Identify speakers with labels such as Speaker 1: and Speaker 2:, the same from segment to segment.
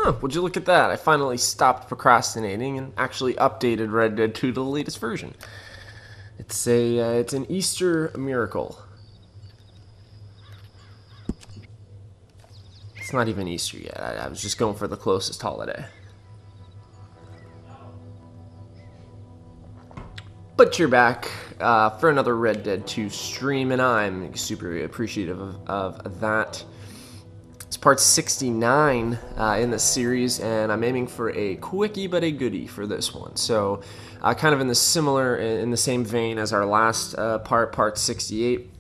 Speaker 1: Huh, would you look at that? I finally stopped procrastinating and actually updated Red Dead 2 to the latest version. It's an Easter miracle. It's not even Easter yet. I was just going for the closest holiday. But you're back for another Red Dead 2 stream, and I'm super appreciative of that. It's part 69 in the series, and I'm aiming for a quickie but a goodie for this one. So, kind of in the same vein as our last part 68.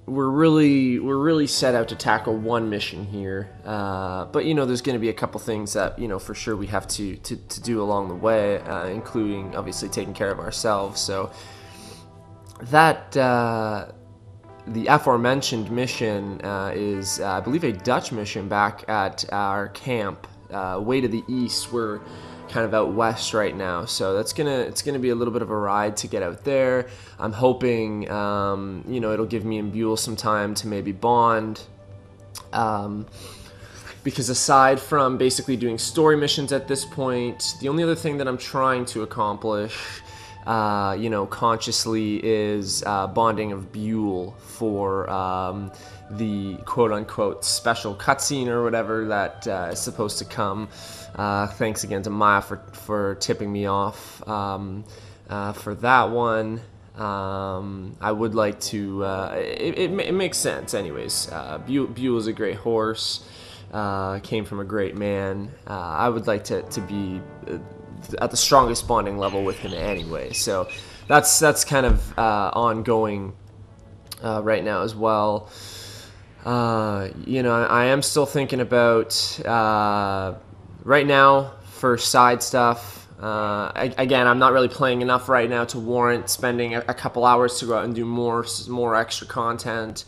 Speaker 1: We're really set out to tackle one mission here, but there's going to be a couple things that for sure we have to do along the way, including obviously taking care of ourselves. So that the aforementioned mission is, I believe, a Dutch mission back at our camp, way to the east. We're kind of out west right now, so it's gonna be a little bit of a ride to get out there. I'm hoping it'll give me and Buell some time to maybe bond, because aside from basically doing story missions at this point, the only other thing that I'm trying to accomplish consciously is bonding of Buell for the quote-unquote special cutscene or whatever that is supposed to come. Thanks again to Maya for tipping me off for that one. I would like to... it makes sense anyways. Buell is a great horse. Came from a great man. I would like to be at the strongest bonding level with him anyway. So that's kind of ongoing right now as well. I am still thinking about right now for side stuff. Again, I'm not really playing enough right now to warrant spending a couple hours to go out and do more extra content.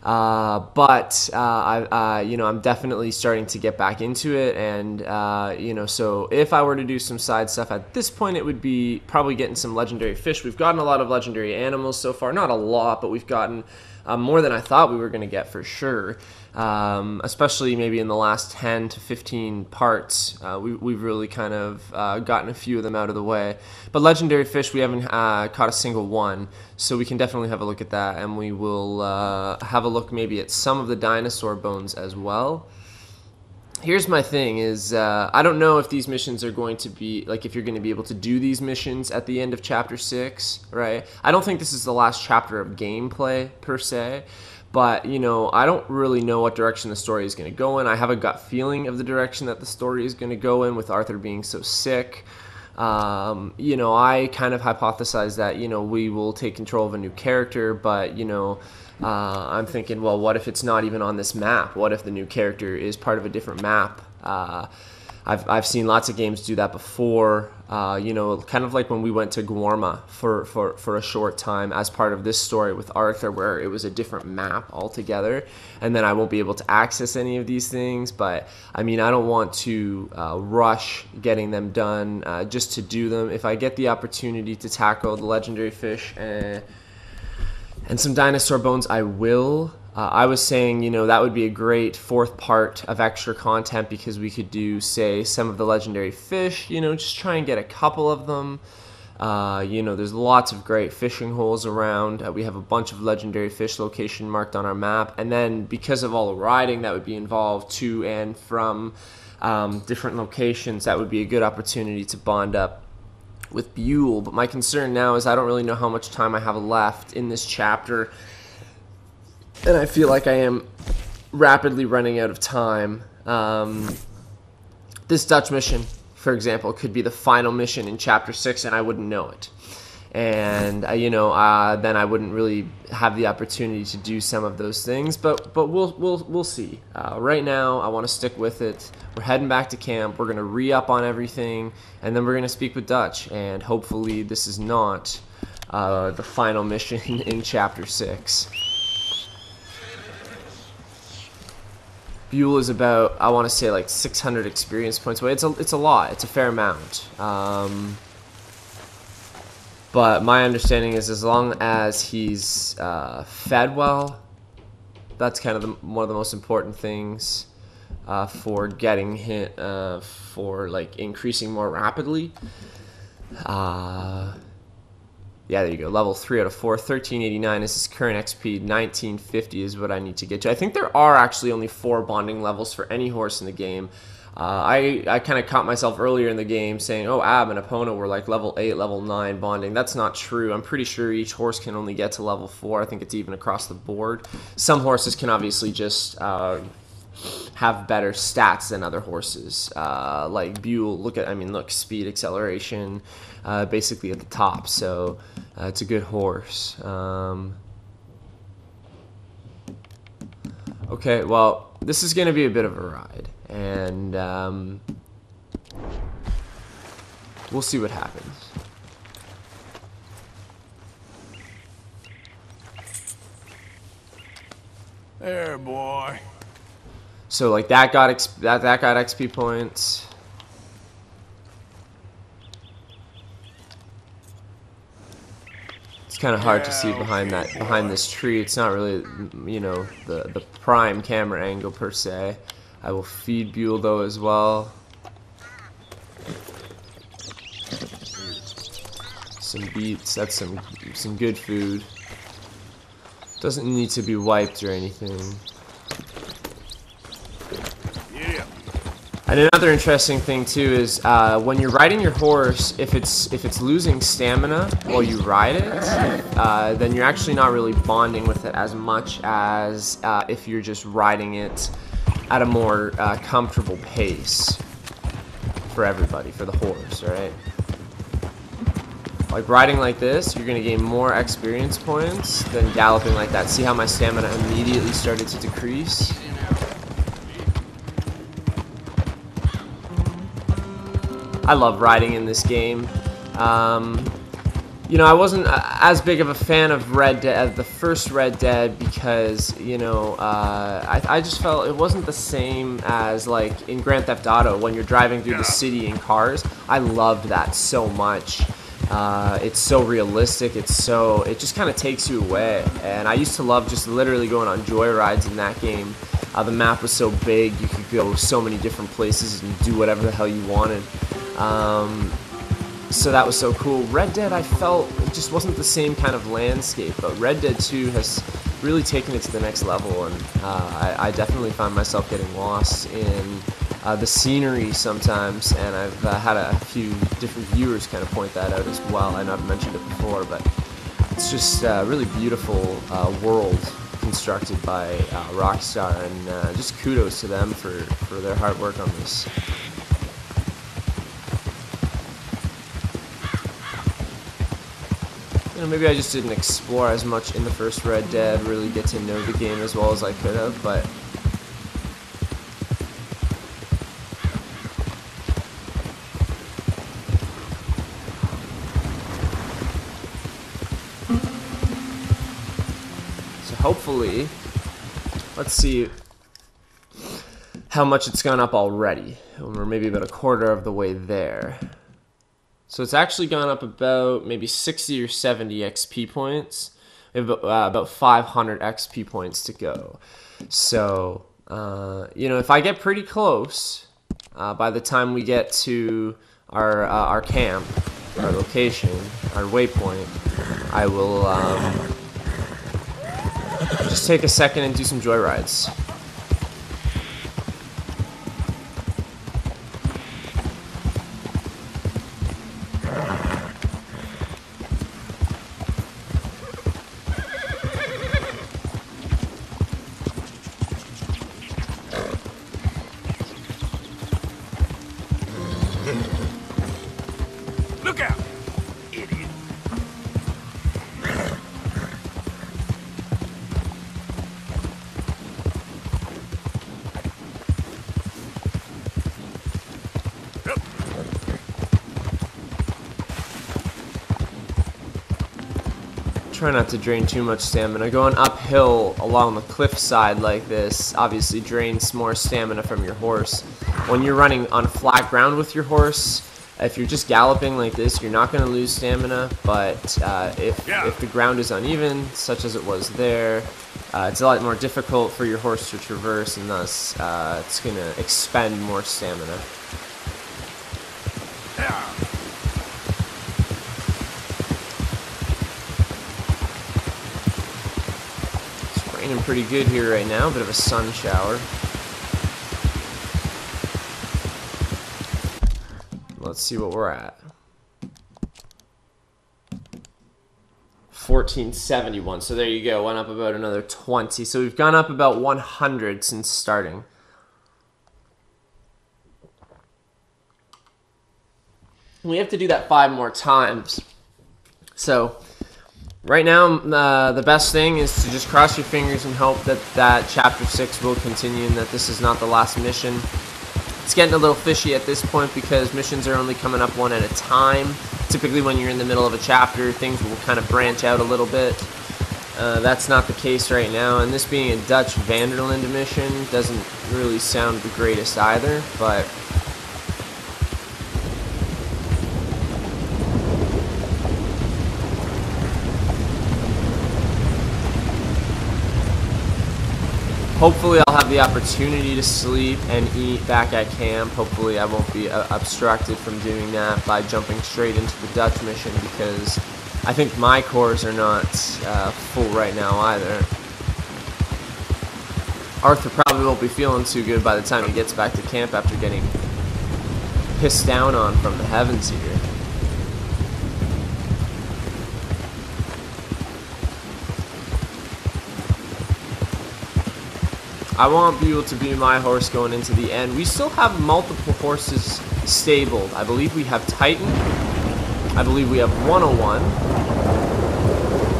Speaker 1: But I'm definitely starting to get back into it, and so if I were to do some side stuff at this point, it would be probably getting some legendary fish. We've gotten a lot of legendary animals so far, not a lot, but we've gotten more than I thought we were going to get for sure. Especially maybe in the last 10 to 15 parts, we've really kind of gotten a few of them out of the way. But legendary fish, we haven't caught a single one, so we can definitely have a look at that, and we will have a look maybe at some of the dinosaur bones as well. Here's my thing is, I don't know if these missions are going to be, like, if you're going to be able to do these missions at the end of Chapter 6, right? I don't think this is the last chapter of gameplay, per se, but, I don't really know what direction the story is going to go in. I have a gut feeling of the direction that the story is going to go in with Arthur being so sick. I kind of hypothesize that, we will take control of a new character, but, I'm thinking, well, what if it's not even on this map? What if the new character is part of a different map? I've seen lots of games do that before, kind of like when we went to Guarma for a short time as part of this story with Arthur, where it was a different map altogether, and then I won't be able to access any of these things. But I mean, I don't want to rush getting them done just to do them. If I get the opportunity to tackle the legendary fish and some dinosaur bones, I will. I was saying, that would be a great fourth part of extra content, because we could do, say, some of the legendary fish, just try and get a couple of them. There's lots of great fishing holes around. We have a bunch of legendary fish location marked on our map. And then because of all the riding that would be involved to and from different locations, that would be a good opportunity to bond up with Buell. But my concern now is I don't really know how much time I have left in this chapter, and I feel like I am rapidly running out of time. This Dutch mission, for example, could be the final mission in Chapter 6, and I wouldn't know it. And then I wouldn't really have the opportunity to do some of those things. But we'll see. Right now, I want to stick with it. We're heading back to camp. We're gonna re-up on everything, and then we're gonna speak with Dutch. And hopefully, this is not the final mission in Chapter 6. Buell is about, I want to say, like 600 experience points away. It's a lot. It's a fair amount. But my understanding is as long as he's fed well, that's kind of one of the most important things for getting hit, for like increasing more rapidly. Yeah, there you go. Level 3 out of 4, 1389 is his current XP. 1950 is what I need to get to. I think there are actually only 4 bonding levels for any horse in the game. I kind of caught myself earlier in the game saying, oh, Ab and Epona were like level 8, level 9 bonding. That's not true. I'm pretty sure each horse can only get to level 4. I think it's even across the board. Some horses can obviously just have better stats than other horses. Like Buell, look, speed, acceleration, basically at the top. So it's a good horse. Okay, well, this is going to be a bit of a ride, and we'll see what happens.
Speaker 2: There, boy.
Speaker 1: So like that got XP points. It's kind of hard to see behind this tree. It's not really, you know, the prime camera angle per se. I will feed Buell though as well. Some beets. That's some good food. Doesn't need to be wiped or anything. And another interesting thing too is when you're riding your horse, if it's losing stamina while you ride it, then you're actually not really bonding with it as much as if you're just riding it at a more comfortable pace for everybody, for the horse, right? Like riding like this, you're gonna gain more experience points than galloping like that. See how my stamina immediately started to decrease? I love riding in this game. You know, I wasn't as big of a fan of Red Dead as the first Red Dead because, you know, I just felt it wasn't the same as like in Grand Theft Auto when you're driving through the city in cars. I loved that so much. It's so realistic. It just kind of takes you away. And I used to love just literally going on joyrides in that game. The map was so big, you could go so many different places and do whatever the hell you wanted. So that was so cool. Red Dead, I felt it just wasn't the same kind of landscape, but Red Dead 2 has really taken it to the next level, and I definitely find myself getting lost in the scenery sometimes, and I've had a few different viewers kind of point that out as well. I know I've mentioned it before, but it's just a really beautiful world constructed by Rockstar, and just kudos to them for their hard work on this. You know, maybe I just didn't explore as much in the first Red Dead, really get to know the game as well as I could have, but so hopefully, let's see how much it's gone up already. We're maybe about a quarter of the way there. So it's actually gone up about maybe 60 or 70 XP points. We have about 500 XP points to go. So, you know, if I get pretty close, by the time we get to our camp, our location, our waypoint, I will just take a second and do some joyrides.
Speaker 2: Look out, idiot.
Speaker 1: Try not to drain too much stamina. Going uphill along the cliffside like this obviously drains more stamina from your horse. When you're running on flat ground with your horse, if you're just galloping like this, you're not going to lose stamina, but if the ground is uneven, such as it was there, it's a lot more difficult for your horse to traverse, and thus it's going to expend more stamina. It's raining pretty good here right now, bit of a sun shower. Let's see what we're at. 1471. So there you go. Went up about another 20. So we've gone up about 100 since starting. We have to do that 5 more times. So right now, the best thing is to just cross your fingers and hope that chapter 6 will continue and that this is not the last mission. It's getting a little fishy at this point because missions are only coming up one at a time. Typically when you're in the middle of a chapter, things will kind of branch out a little bit. That's not the case right now, and this being a Dutch Vanderlinde mission doesn't really sound the greatest either, but hopefully I'll have the opportunity to sleep and eat back at camp. Hopefully I won't be obstructed from doing that by jumping straight into the Dutch mission, because I think my cores are not full right now either. Arthur probably won't be feeling too good by the time he gets back to camp after getting pissed down on from the heavens here. I want Buell to be my horse going into the end. We still have multiple horses stabled. I believe we have Titan. I believe we have 101.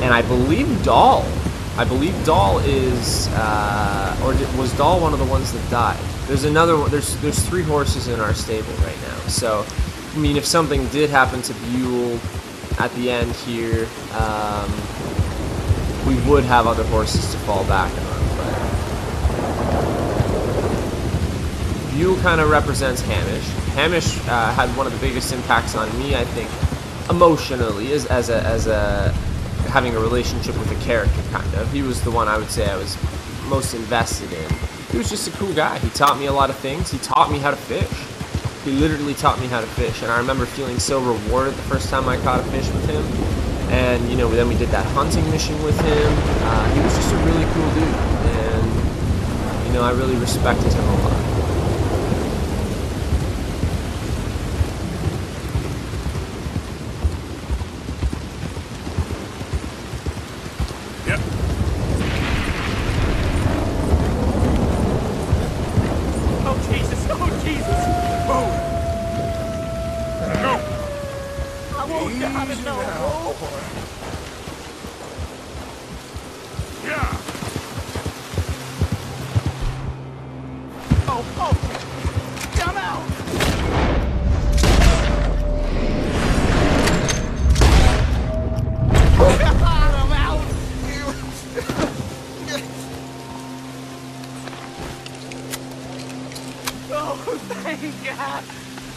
Speaker 1: And I believe Doll. I believe Doll is, was Doll one of the ones that died? There's another one. There's 3 horses in our stable right now. So, I mean, if something did happen to Buell at the end here, we would have other horses to fall back on. Buell kind of represents Hamish. Hamish had one of the biggest impacts on me, I think, emotionally, as having a relationship with a character, kind of. He was the one I would say I was most invested in. He was just a cool guy. He taught me a lot of things. He taught me how to fish. He literally taught me how to fish, and I remember feeling so rewarded the first time I caught a fish with him. And, you know, then we did that hunting mission with him. He was just a really cool dude, and, you know, I really respected him a lot.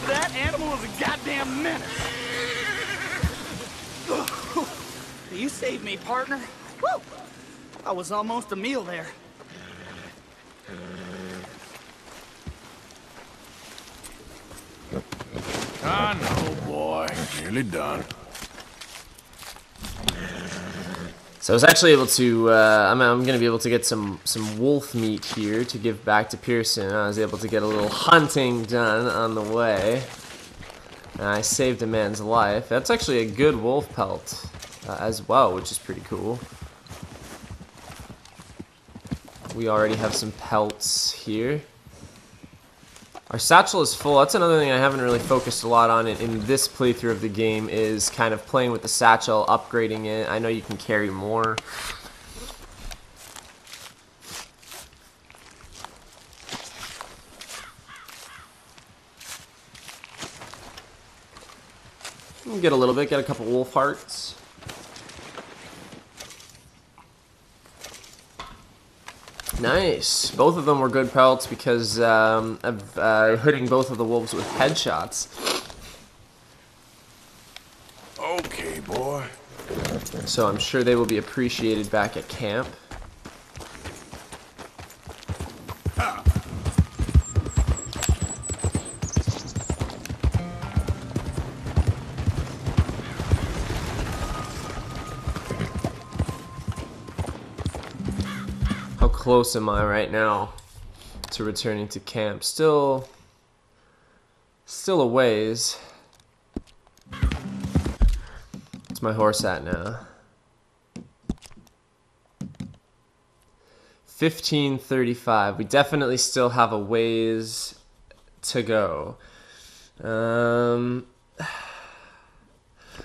Speaker 3: That animal was a goddamn menace. You saved me, partner. Woo! I was almost a meal there.
Speaker 2: I know, boy. Nearly done.
Speaker 1: So I was actually able to, I'm going to be able to get some wolf meat here to give back to Pearson. I was able to get a little hunting done on the way. And I saved a man's life. That's actually a good wolf pelt as well, which is pretty cool. We already have some pelts here. Our satchel is full. That's another thing I haven't really focused a lot on in this playthrough of the game, is kind of playing with the satchel, upgrading it. I know you can carry more. Get a little bit, get a couple wolf hearts. Nice. Both of them were good pelts because of hitting both of the wolves with headshots.
Speaker 2: Okay, boy.
Speaker 1: So I'm sure they will be appreciated back at camp. How close am I right now to returning to camp? Still a ways. What's my horse at now? 15:35. We definitely still have a ways to go.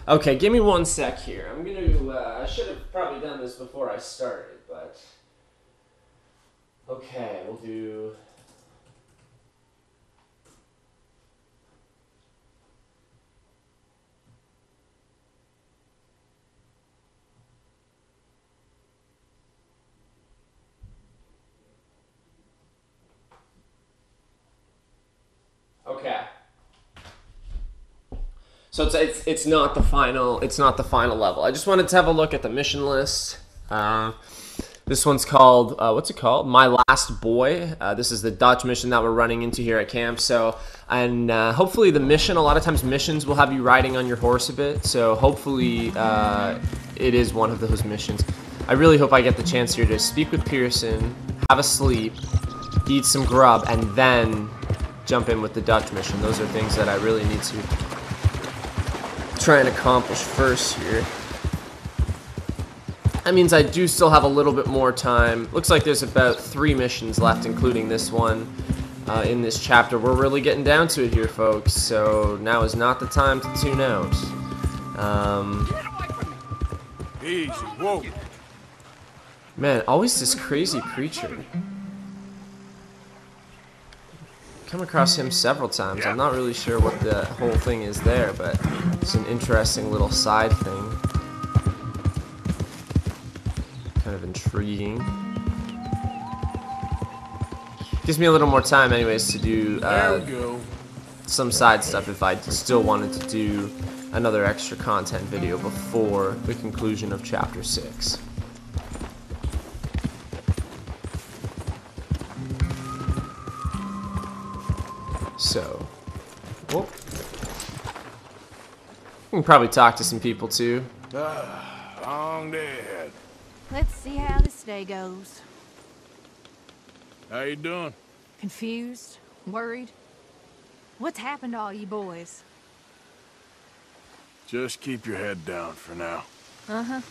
Speaker 1: Okay, give me one sec here. I'm gonna. I should have probably done this before I started, but okay, we'll do. Okay. So it's not the final level. I just wanted to have a look at the mission list. This one's called what's it called? My Last Boy. This is the Dutch mission that we're running into here at camp. So and hopefully the mission. A lot of times missions will have you riding on your horse a bit. So hopefully it is one of those missions. I really hope I get the chance here to speak with Pearson, have a sleep, eat some grub, and then jump in with the Dutch mission. Those are things that I really need to try and accomplish first here. That means I do still have a little bit more time. Looks like there's about 3 missions left, including this one in this chapter. We're really getting down to it here, folks, so now is not the time to tune out.
Speaker 2: Easy, whoa.
Speaker 1: Man, always this crazy creature. Come across him several times. I'm not really sure what the whole thing is there, but it's an interesting little side thing. Kind of intriguing. Gives me a little more time anyways to do some side stuff if I still wanted to do another extra content video before the conclusion of chapter 6. So, whoop. We can probably talk to some people too.
Speaker 2: Long dead.
Speaker 4: Let's see how this day goes.
Speaker 2: How you doing?
Speaker 4: Confused? Worried? What's happened to all you boys?
Speaker 2: Just keep your head down for now.
Speaker 4: Uh-huh.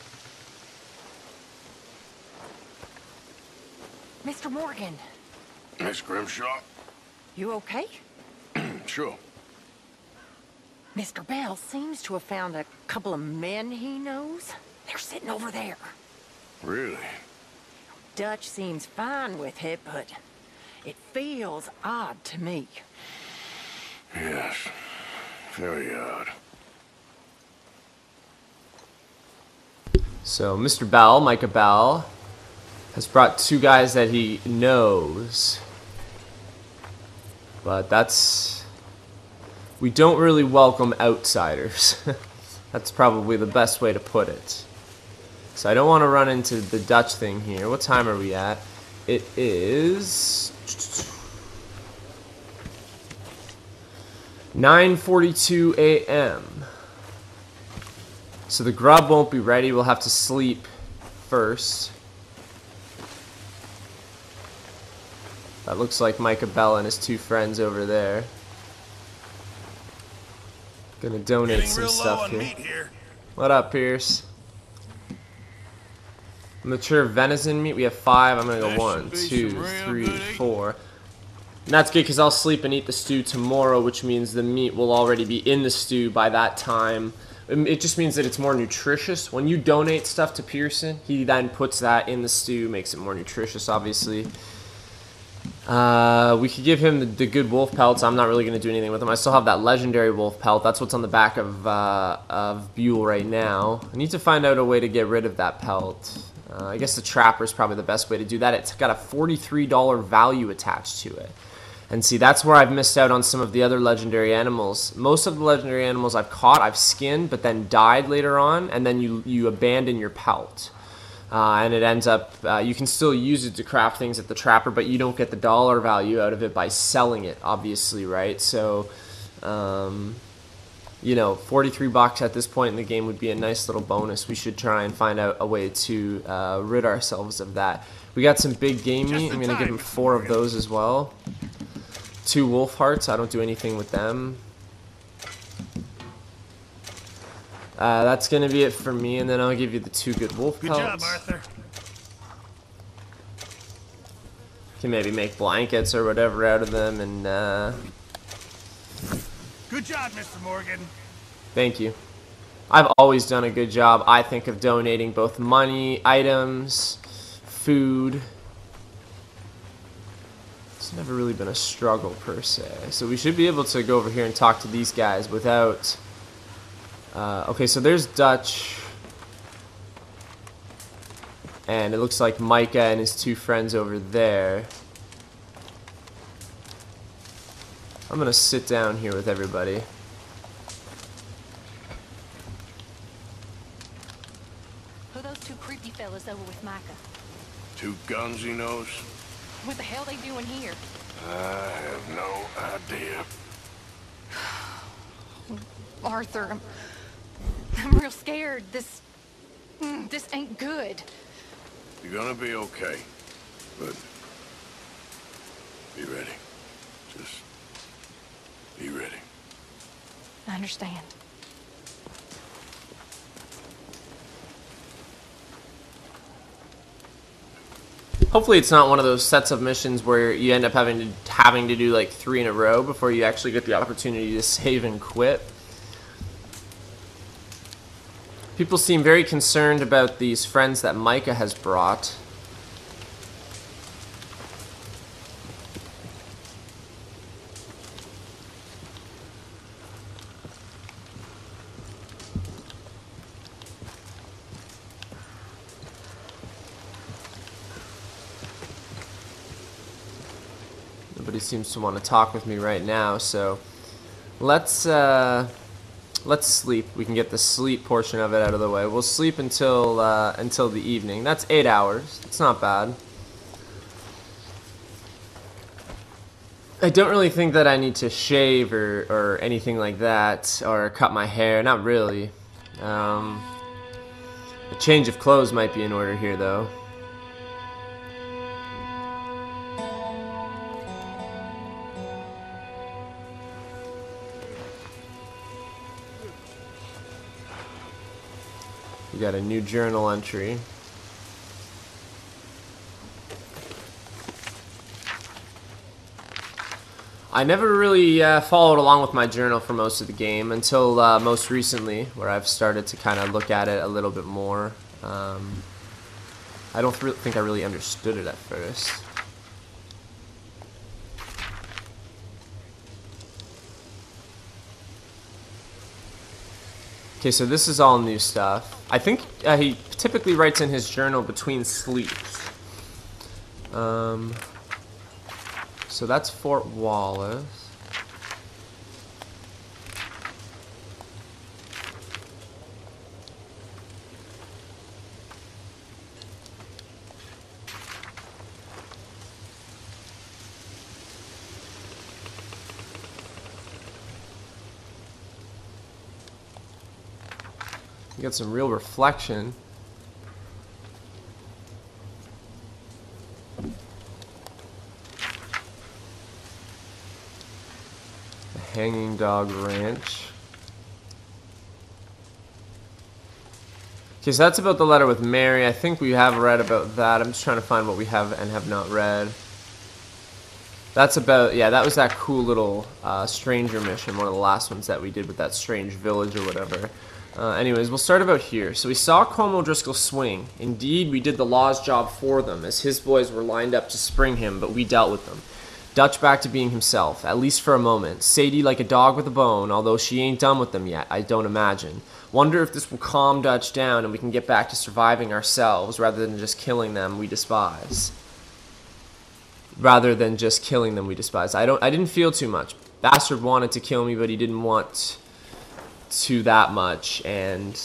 Speaker 4: Mr. Morgan,
Speaker 2: Miss Grimshaw?
Speaker 4: you okay?
Speaker 2: Sure.
Speaker 4: Mr. Bell seems to have found a couple of men he knows. They're sitting over there.
Speaker 2: Really?
Speaker 4: Dutch seems fine with it, but it feels odd to me.
Speaker 2: Yes. Very odd.
Speaker 1: So Mr. Bell, Micah Bell, has brought 2 guys that he knows. But we don't really welcome outsiders. That's probably the best way to put it. So I don't want to run into the Dutch thing here. What time are we at? It is 9:42 a.m. So the grub won't be ready. We'll have to sleep first. That looks like Micah Bell and his 2 friends over there. Gonna donate some stuff here. What up, Pierce? Mature venison meat. We have 5. I'm gonna go 1, 2, 3, 4. And that's good because I'll sleep and eat the stew tomorrow, which means the meat will already be in the stew by that time. It just means that it's more nutritious. When you donate stuff to Pearson, he then puts that in the stew, makes it more nutritious, obviously. We could give him the good wolf pelts. I'm not really going to do anything with them. I still have that legendary wolf pelt. That's what's on the back of Buell right now. I need to find out a way to get rid of that pelt. I guess the trapper is probably the best way to do that. It's got a $43 value attached to it. And see, that's where I've missed out on some of the other legendary animals. Most of the legendary animals I've caught, I've skinned, but then died later on, and then you abandon your pelt. and it ends up, you can still use it to craft things at the trapper, but you don't get the dollar value out of it by selling it, obviously, right? So, you know, 43 bucks at this point in the game would be a nice little bonus. We should try and find out a way to rid ourselves of that. We got some big game meat. I'm going to give him 4 of those as well. 2 wolf hearts. I don't do anything with them. That's going to be it for me, and then I'll give you the 2 good wolf pelts.
Speaker 2: Good job, Arthur.
Speaker 1: Can maybe make blankets or whatever out of them, and
Speaker 2: Good job, Mr. Morgan.
Speaker 1: thank you. I've always done a good job, I think, of donating both money, items, food. It's never really been a struggle per se. So we should be able to go over here and talk to these guys without... okay, so there's Dutch. And it looks like Micah and his 2 friends over there. I'm gonna sit down here with everybody.
Speaker 5: Who are those 2 creepy fellas over with Micah?
Speaker 2: 2 guns he knows?
Speaker 5: What the hell they doing here?
Speaker 2: I have no idea.
Speaker 5: Arthur, I'm real scared. This ain't good.
Speaker 2: You're gonna be okay. But be ready. Just be ready.
Speaker 5: I understand.
Speaker 1: Hopefully it's not one of those sets of missions where you end up having to do like 3 in a row before you actually get the opportunity to save and quit. People seem very concerned about these friends that Micah has brought. Nobody seems to want to talk with me right now, so let's sleep. We can get the sleep portion of it out of the way. We'll sleep until the evening. That's 8 hours. It's not bad. I don't really think that I need to shave or anything like that, or cut my hair. Not really. A change of clothes might be in order here, though. We got a new journal entry. I never really followed along with my journal for most of the game until most recently, where I've started to kind of look at it a little bit more. I don't think I really understood it at first. Okay, so this is all new stuff. I think he typically writes in his journal between sleeps. So that's Fort Wallace. You got some real reflection. The Hanging Dog Ranch. Okay, so that's about the letter with Mary. I think we have read about that. I'm just trying to find what we have and have not read. That's about, yeah, that was that cool little stranger mission, one of the last ones that we did with that strange village or whatever. Anyways, we'll start about here. So we saw Colm O'Driscoll swing. Indeed, we did the law's job for them, as his boys were lined up to spring him, but we dealt with them. Dutch back to being himself, at least for a moment. Sadie like a dog with a bone, although she ain't done with them yet, I don't imagine. Wonder if this will calm Dutch down and we can get back to surviving ourselves rather than just killing them we despise. I didn't feel too much. Bastard wanted to kill me, but he didn't want to that much, and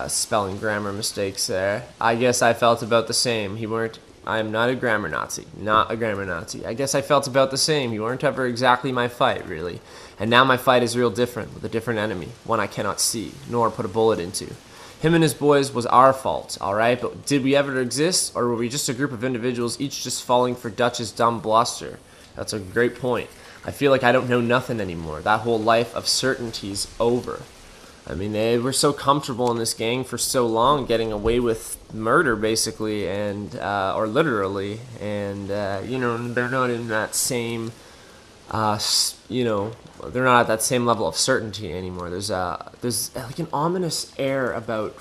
Speaker 1: Spelling grammar mistakes there. I guess I felt about the same. I am not a grammar Nazi. Not a grammar Nazi. I guess I felt about the same. You weren't ever exactly my fight, really. And now my fight is real different, with a different enemy. One I cannot see, nor put a bullet into. Him and his boys was our fault, alright? But did we ever exist, or were we just a group of individuals, each just falling for Dutch's dumb bluster? That's a great point. I feel like I don't know nothing anymore. That whole life of certainty's over. I mean, they were so comfortable in this gang for so long, getting away with murder, basically, and or literally, and you know, they're not in that same, you know, they're not at that same level of certainty anymore. There's like an ominous air about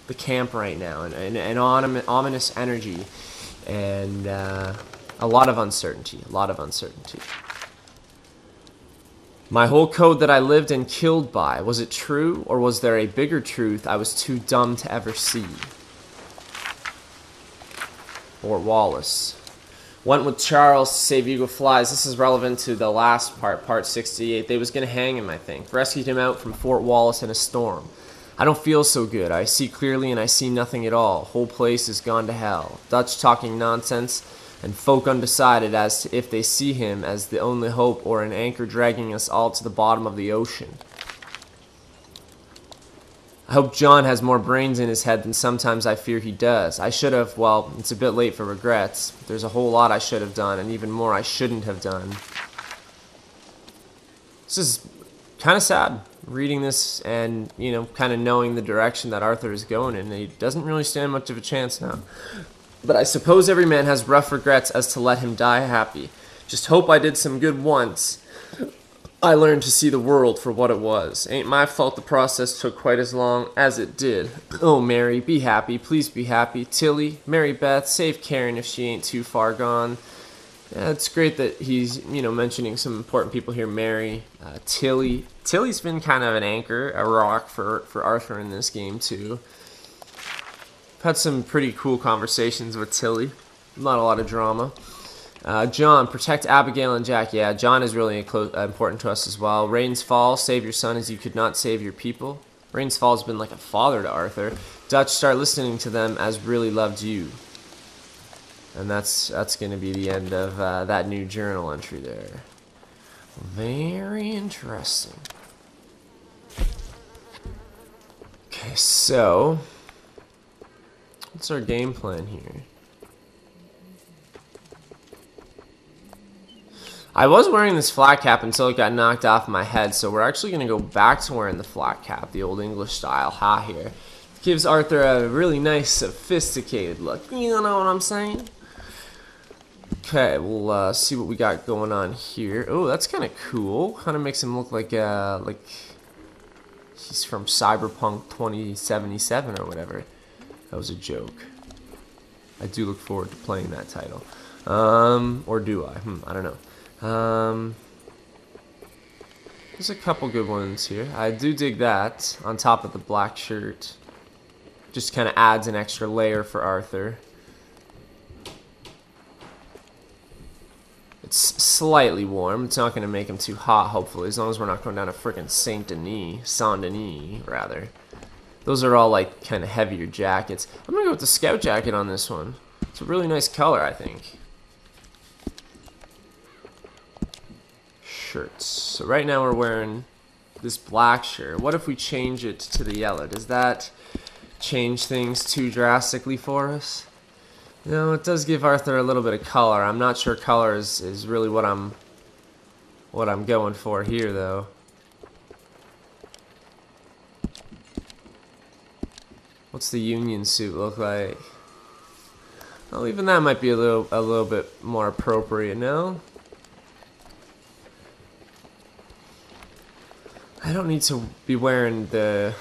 Speaker 1: the camp right now, and an ominous energy, and a lot of uncertainty. My whole code that I lived and killed by, was it true, or was there a bigger truth I was too dumb to ever see? Fort Wallace. Went with Charles to save Eagle Flies. This is relevant to the last part, part 68. They was going to hang him, I think. Rescued him out from Fort Wallace in a storm. I don't feel so good. I see clearly and I see nothing at all. Whole place is gone to hell. Dutch talking nonsense, and folk undecided as to if they see him as the only hope or an anchor dragging us all to the bottom of the ocean. I hope John has more brains in his head than sometimes I fear he does. I should have, well, it's a bit late for regrets. There's a whole lot I should have done, and even more I shouldn't have done. This is kind of sad, reading this and, you know, kind of knowing the direction that Arthur is going in. He doesn't really stand much of a chance now. But I suppose every man has rough regrets as to let him die happy. Just hope I did some good once. I learned to see the world for what it was. Ain't my fault the process took quite as long as it did. Oh, Mary, be happy. Please be happy. Tilly, Mary Beth, save Karen if she ain't too far gone. Yeah, it's great that he's, you know, mentioning some important people here. Mary, Tilly. Tilly's been kind of an anchor, a rock for Arthur in this game, too. Had some pretty cool conversations with Tilly. Not a lot of drama. John, protect Abigail and Jack. Yeah, John is really important to us as well. Rains Fall, save your son as you could not save your people. Rains Fall has been like a father to Arthur. Dutch, start listening to them as really loved you. And that's going to be the end of that new journal entry there. Very interesting. Okay, so what's our game plan here? I was wearing this flat cap until it got knocked off my head, so we're actually going to go back to wearing the flat cap, the old English style hat here. Gives Arthur a really nice, sophisticated look. You know what I'm saying? Okay, we'll see what we got going on here. Oh, that's kind of cool. Kind of makes him look like he's from Cyberpunk 2077 or whatever. That was a joke. I do look forward to playing that title. Or do I? I don't know. There's a couple good ones here. I do dig that on top of the black shirt. Just kind of adds an extra layer for Arthur. It's slightly warm. It's not going to make him too hot, hopefully, as long as we're not going down a freaking Saint-Denis, rather. Those are all, like, kind of heavier jackets. I'm going to go with the scout jacket on this one. It's a really nice color, I think. Shirts. So right now we're wearing this black shirt. What if we change it to the yellow? Does that change things too drastically for us? No, it does give Arthur a little bit of color. I'm not sure color is really what I'm going for here, though. What's the Union suit look like? Well, even that might be a little bit more appropriate, no? I don't need to be wearing the,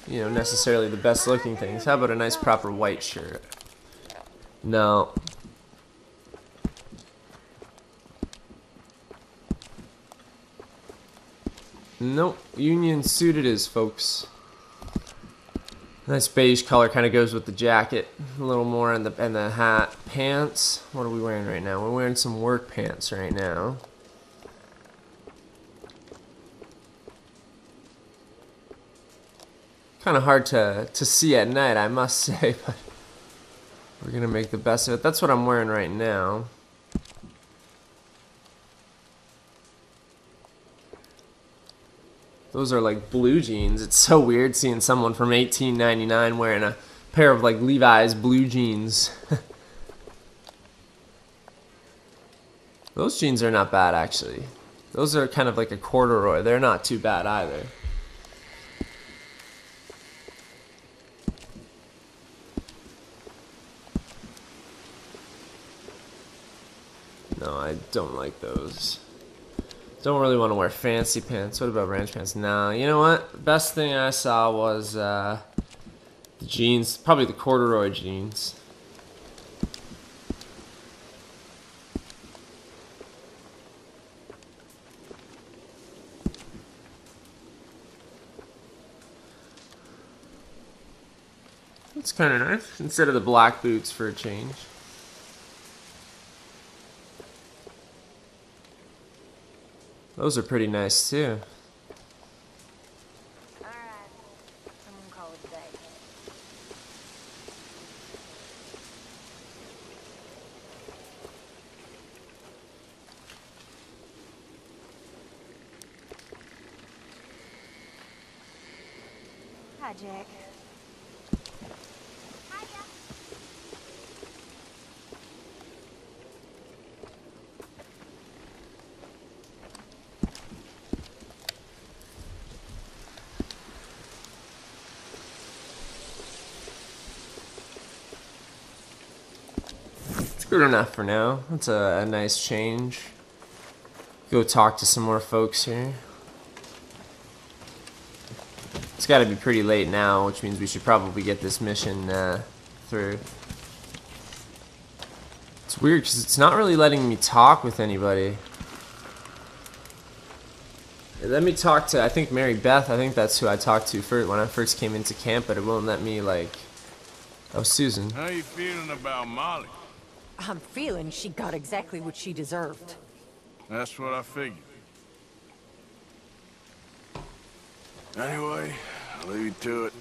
Speaker 1: you know, necessarily the best looking things. How about a nice proper white shirt? No. Nope. Union suit it is, folks. Nice beige color kind of goes with the jacket. A little more in the hat. Pants. What are we wearing right now? We're wearing some work pants right now. Kind of hard to see at night, I must say, but we're gonna make the best of it. That's what I'm wearing right now. Those are like blue jeans. It's so weird seeing someone from 1899 wearing a pair of like Levi's blue jeans. Those jeans are not bad, actually. Those are kind of like a corduroy. They're not too bad either. No, I don't like those. Don't really want to wear fancy pants. What about ranch pants? Nah, you know what? The best thing I saw was the jeans. Probably the corduroy jeans. It's kind of nice. Instead of the black boots for a change. Those are pretty nice too.
Speaker 4: All right. I'm gonna call it a day. Hi, Jack.
Speaker 1: Good enough for now. That's a nice change. Go talk to some more folks here. It's got to be pretty late now, which means we should probably get this mission through. It's weird because it's not really letting me talk with anybody. Let me talk to, I think, Mary Beth. I think that's who I talked to first when I first came into camp, but it won't let me, like... Oh, Susan.
Speaker 2: How you feeling about Molly?
Speaker 4: I'm feeling she got exactly what she deserved.
Speaker 2: That's what I figured. Anyway, I'll leave you to it.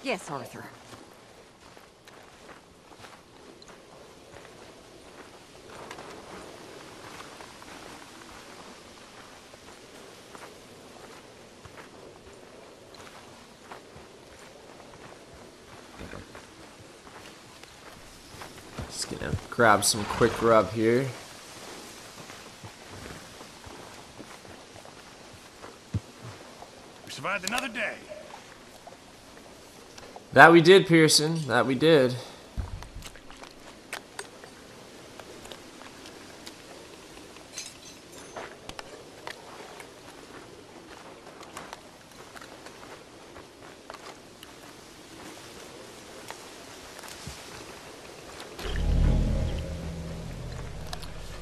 Speaker 4: Yes, Arthur.
Speaker 1: Just gonna grab some quick rub here.
Speaker 2: We survived another day.
Speaker 1: That we did, Pearson. That we did.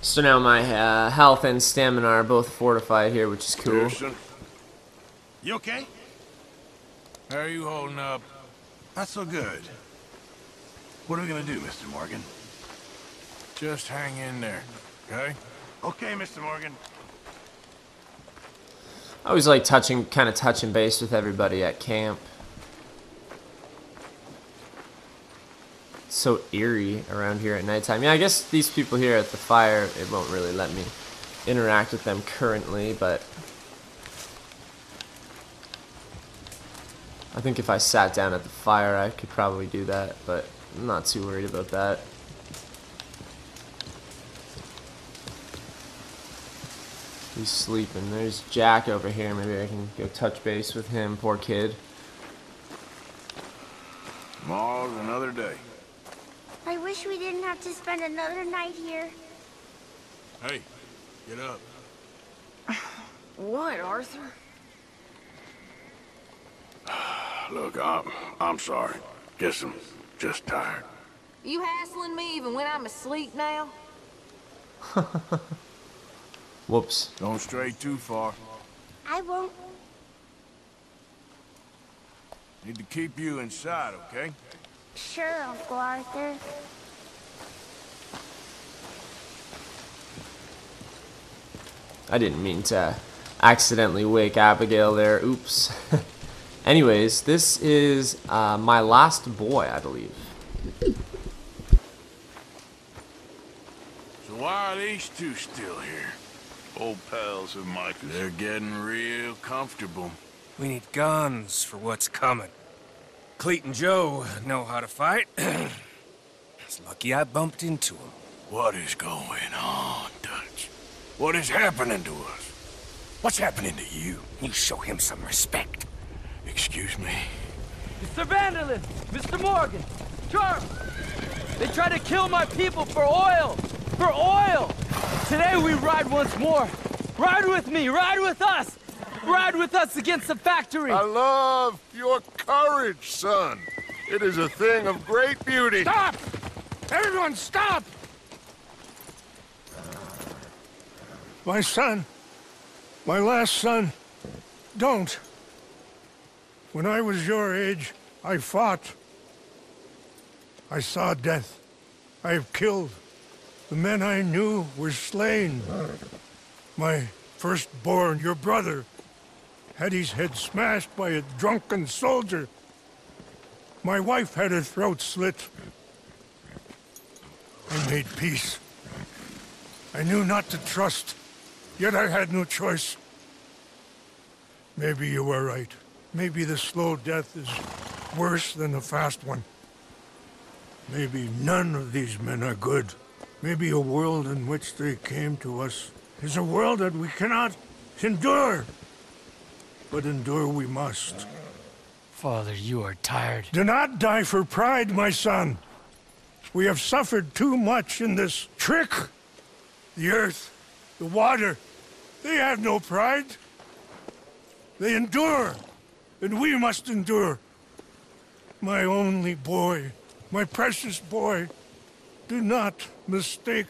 Speaker 1: So now my health and stamina are both fortified here, which is cool.
Speaker 2: Pearson, you okay? How are you holding up? Not so good. What are we gonna do, Mr. Morgan? Just hang in there, okay? Okay, Mr. Morgan.
Speaker 1: I always like kind of touching base with everybody at camp. It's so eerie around here at nighttime. Yeah, I guess these people here at the fire, it won't really let me interact with them currently, but I think if I sat down at the fire, I could probably do that, but I'm not too worried about that. He's sleeping. There's Jack over here. Maybe I can go touch base with him. Poor kid.
Speaker 2: Tomorrow's another day.
Speaker 6: I wish we didn't have to spend another night here.
Speaker 2: Hey, get up.
Speaker 4: What, Arthur?
Speaker 2: Look, I'm sorry. Guess I'm just tired.
Speaker 7: You hassling me even when I'm asleep now?
Speaker 1: Whoops.
Speaker 2: Don't stray too far.
Speaker 6: I won't.
Speaker 2: Need to keep you inside, okay?
Speaker 6: Sure, Uncle Arthur.
Speaker 1: I didn't mean to accidentally wake Abigail there. Oops. Anyways, this is my last boy, I believe.
Speaker 2: So why are these two still here?
Speaker 8: Old pals of Micah's.
Speaker 2: They're getting real comfortable.
Speaker 9: We need guns for what's coming. Cleet and Joe know how to fight. It's lucky I bumped into them.
Speaker 2: What is going on, Dutch? What is happening to us? What's happening to you?
Speaker 9: You show him some respect.
Speaker 2: Excuse me?
Speaker 3: Mr. Vanderlyn! Mr. Morgan! Charles! They try to kill my people for oil! For oil! Today we ride once more! Ride with me! Ride with us! Ride with us against the factory!
Speaker 8: I love your courage, son. It is a thing of great beauty.
Speaker 2: Stop! Everyone stop!
Speaker 10: My son, my last son, don't. When I was your age, I fought. I saw death. I have killed. The men I knew were slain. My firstborn, your brother, had his head smashed by a drunken soldier. My wife had her throat slit. I made peace. I knew not to trust, yet I had no choice. Maybe you were right. Maybe the slow death is worse than the fast one. Maybe none of these men are good. Maybe a world in which they came to us is a world that we cannot endure. But endure we must.
Speaker 3: Father, you are tired.
Speaker 10: Do not die for pride, my son. We have suffered too much in this trick. The earth, the water, they have no pride. They endure, and we must endure. My only boy, my precious boy, do not mistake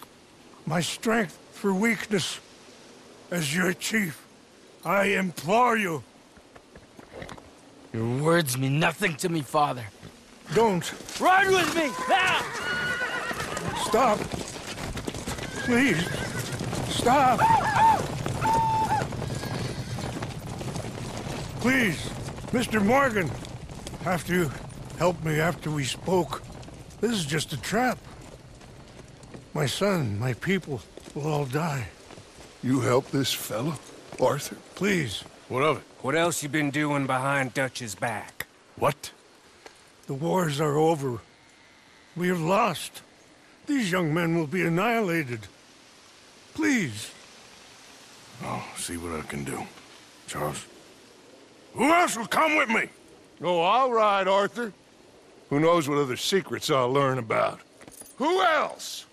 Speaker 10: my strength for weakness. As your chief, I implore you.
Speaker 3: Your words mean nothing to me, Father.
Speaker 10: Don't.
Speaker 3: Ride with me! Now!
Speaker 10: Stop. Please. Stop. Please, Mr. Morgan. Have to help me after we spoke. This is just a trap. My son, my people will all die.
Speaker 8: You help this fellow, Arthur?
Speaker 10: Please.
Speaker 2: What of it?
Speaker 9: What else you been doing behind Dutch's back?
Speaker 2: What?
Speaker 10: The wars are over. We have lost. These young men will be annihilated. Please.
Speaker 2: I'll see what I can do. Charles? Who else will come with me?
Speaker 8: Oh, I'll ride, Arthur. Who knows what other secrets I'll learn about. Who else?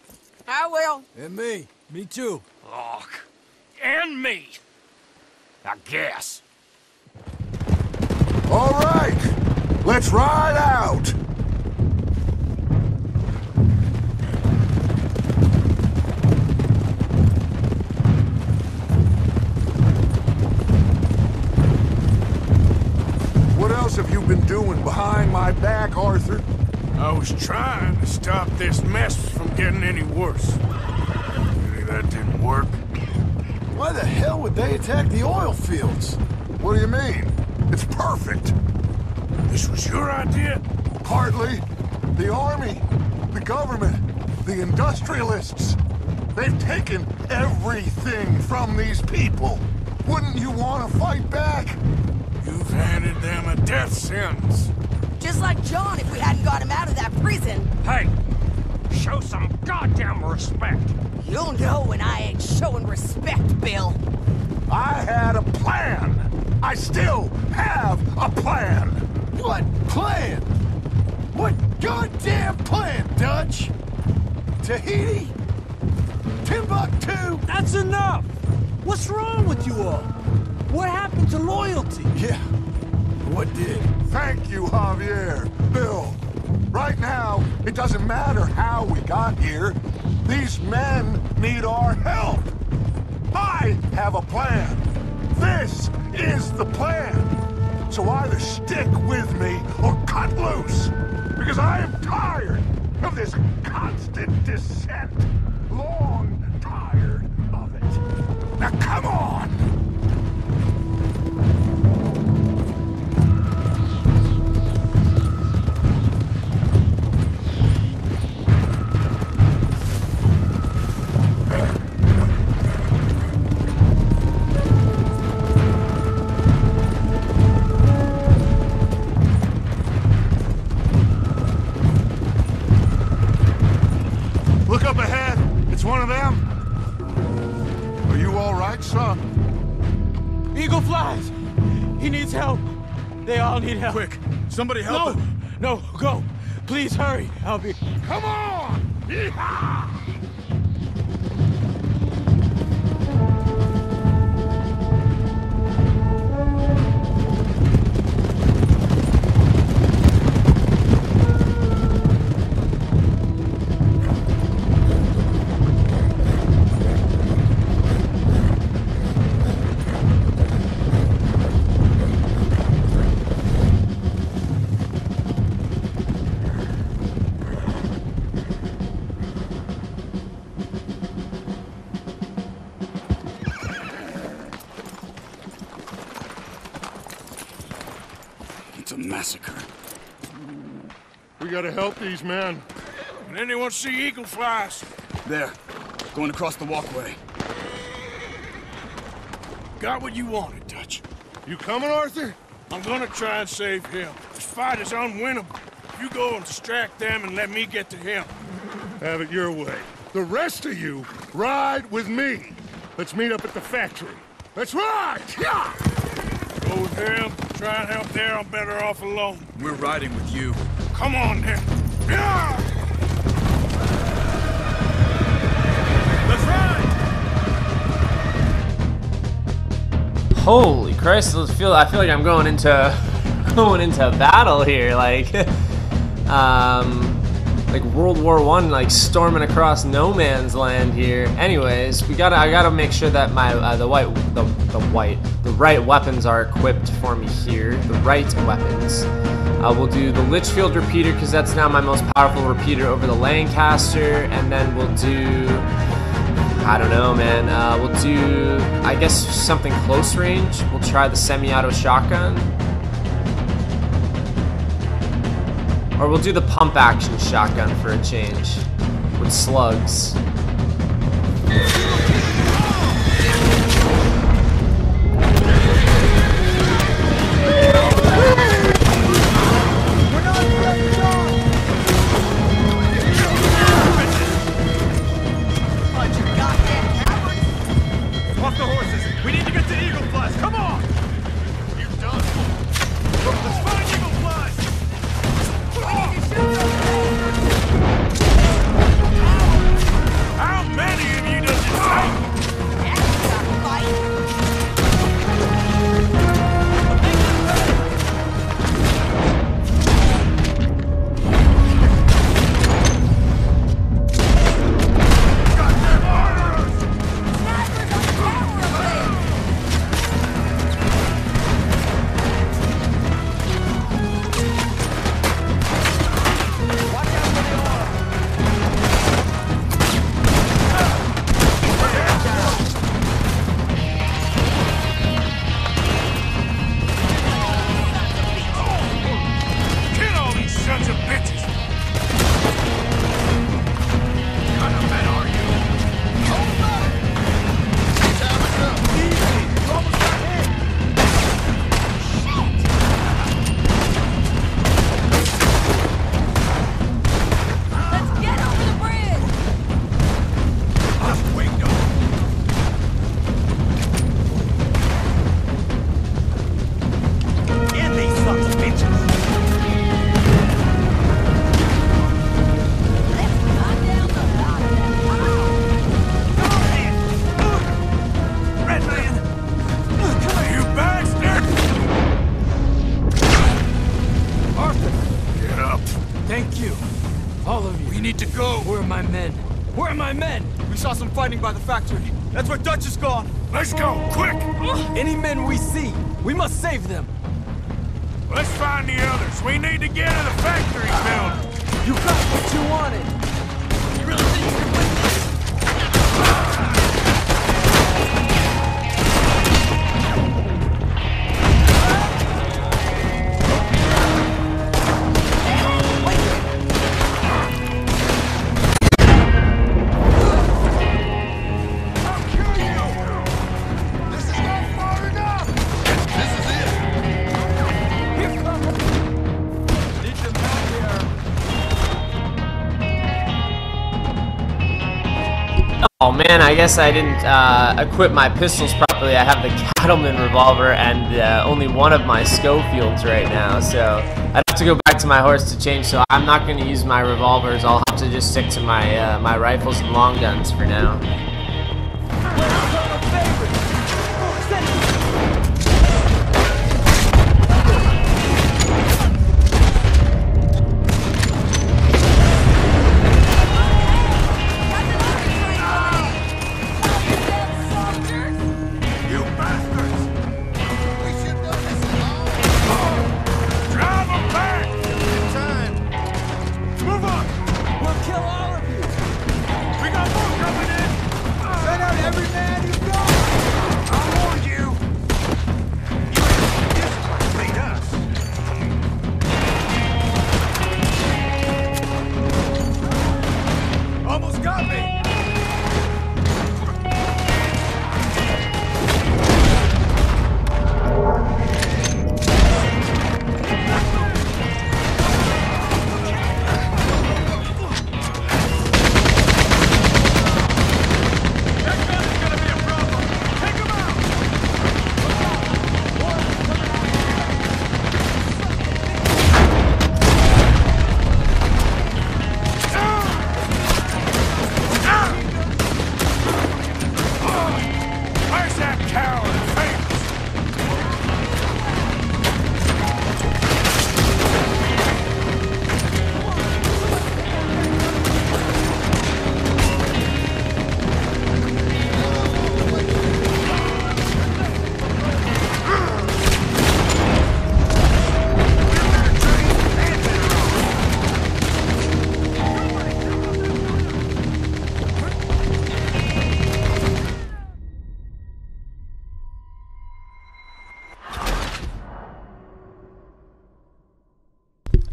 Speaker 7: I will.
Speaker 3: And me. Me too.
Speaker 9: Look. And me. I guess.
Speaker 8: All right, let's ride out. What else have you been doing behind my back, Arthur?
Speaker 2: I was trying to stop this mess from getting any worse. Maybe that didn't work.
Speaker 8: Why the hell would they attack the oil fields? What do you mean? It's perfect.
Speaker 2: This was your idea?
Speaker 8: Partly. The army, the government, the industrialists. They've taken everything from these people. Wouldn't you want to fight back?
Speaker 2: You've handed them a death sentence.
Speaker 7: Just like John if we hadn't got him out of that prison.
Speaker 9: Hey, show some goddamn respect.
Speaker 7: You'll know when I ain't showing respect, Bill.
Speaker 8: I had a plan. I still have a plan.
Speaker 10: What plan? What goddamn plan, Dutch? Tahiti? Timbuktu?
Speaker 3: That's enough! What's wrong with you all? What happened to loyalty?
Speaker 10: Yeah. What did?
Speaker 8: Thank you, Javier. Bill. Right now, it doesn't matter how we got here. These men need our help. I have a plan. This is the plan. So either stick with me or cut loose. Because I am tired of this constant descent. Long tired of it. Now come on! right, son?
Speaker 3: Eagle flies! He needs help! They all need help!
Speaker 2: Quick, somebody help him!
Speaker 3: No, go! Please hurry! I'll be...
Speaker 8: Come on! Yeehaw!
Speaker 2: It's a massacre.
Speaker 10: We gotta help these men.
Speaker 2: Can anyone see eagle flies? There, going across the walkway. Got what you wanted, Dutch.
Speaker 10: You coming, Arthur?
Speaker 2: I'm gonna try and save him. This fight is unwinnable. You go and distract them and let me get to him.
Speaker 10: Have it your way. The rest of you, ride with me. Let's meet up at the factory. Let's ride! Yeah!
Speaker 2: Go with him. Try and help there. I'm better off alone.
Speaker 9: We're riding with you.
Speaker 2: Come on, then. Yeah! Let's ride!
Speaker 1: Holy Christ! I feel like I'm going into battle here, like like World War I, like storming across no man's land here. Anyways, I gotta make sure that my the right weapons are equipped for me here. The right weapons. We'll do the Litchfield repeater because that's now my most powerful repeater over the Lancaster, and then we'll do, I don't know, man. We'll do, I guess, something close range. We'll try the semi-auto shotgun. Or we'll do the pump action shotgun for a change with slugs.
Speaker 2: Off the horses! We need to get to Eagle Flies! Come on! You done? Let's find Eagle Flies! How many of you does it take?
Speaker 3: Where are my men? We saw some fighting by the factory. That's where Dutch is gone.
Speaker 2: Let's go, quick!
Speaker 3: Any men we see, we must save them.
Speaker 2: Let's find the others. We need to get to the factory building.
Speaker 3: You got what you wanted. You really think you can win this?
Speaker 1: Oh man, I guess I didn't equip my pistols properly. I have the Cattleman revolver and only one of my Schofields right now, so I'd have to go back to my horse to change, so I'm not going to use my revolvers. I'll have to just stick to my, my rifles and long guns for now.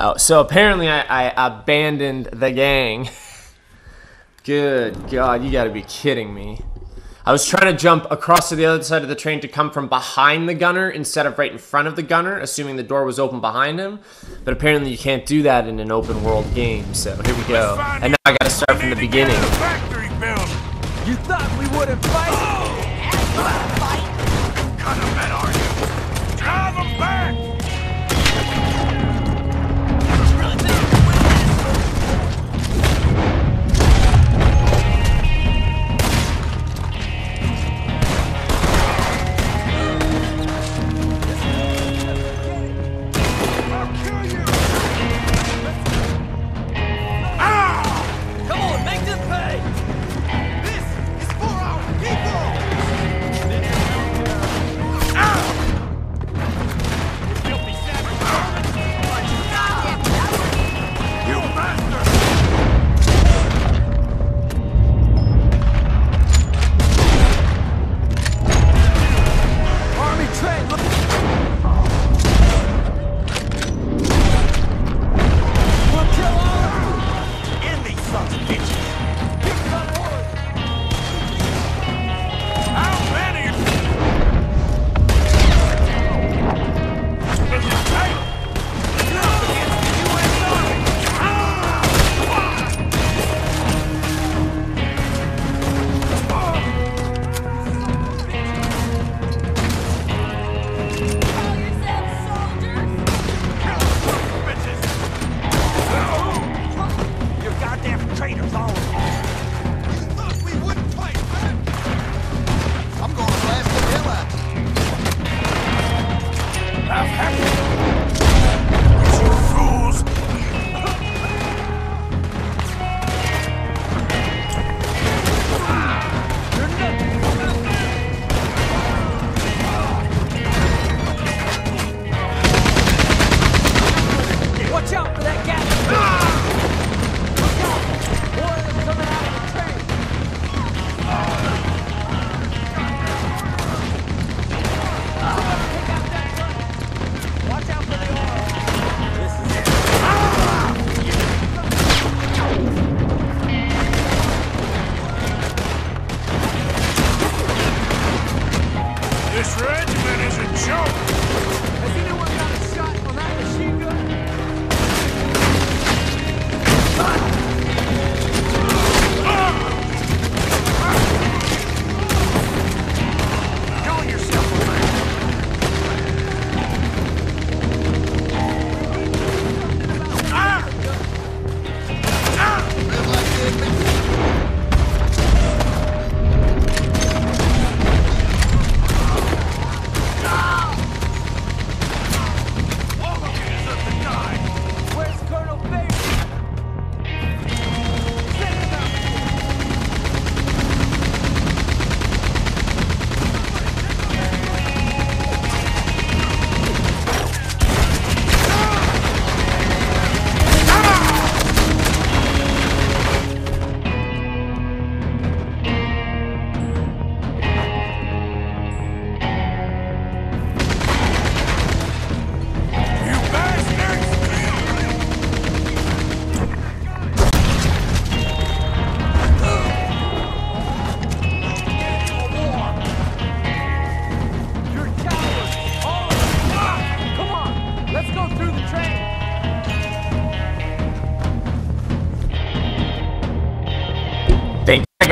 Speaker 1: Oh, so apparently I abandoned the gang. Good God, you gotta be kidding me. I was trying to jump across to the other side of the train to come from behind the gunner instead of right in front of the gunner, assuming the door was open behind him. But apparently you can't do that in an open world game, so here we go. And now I gotta start from the beginning.
Speaker 3: You thought we wouldn't fight?
Speaker 2: What kind of men are you? Drive them back!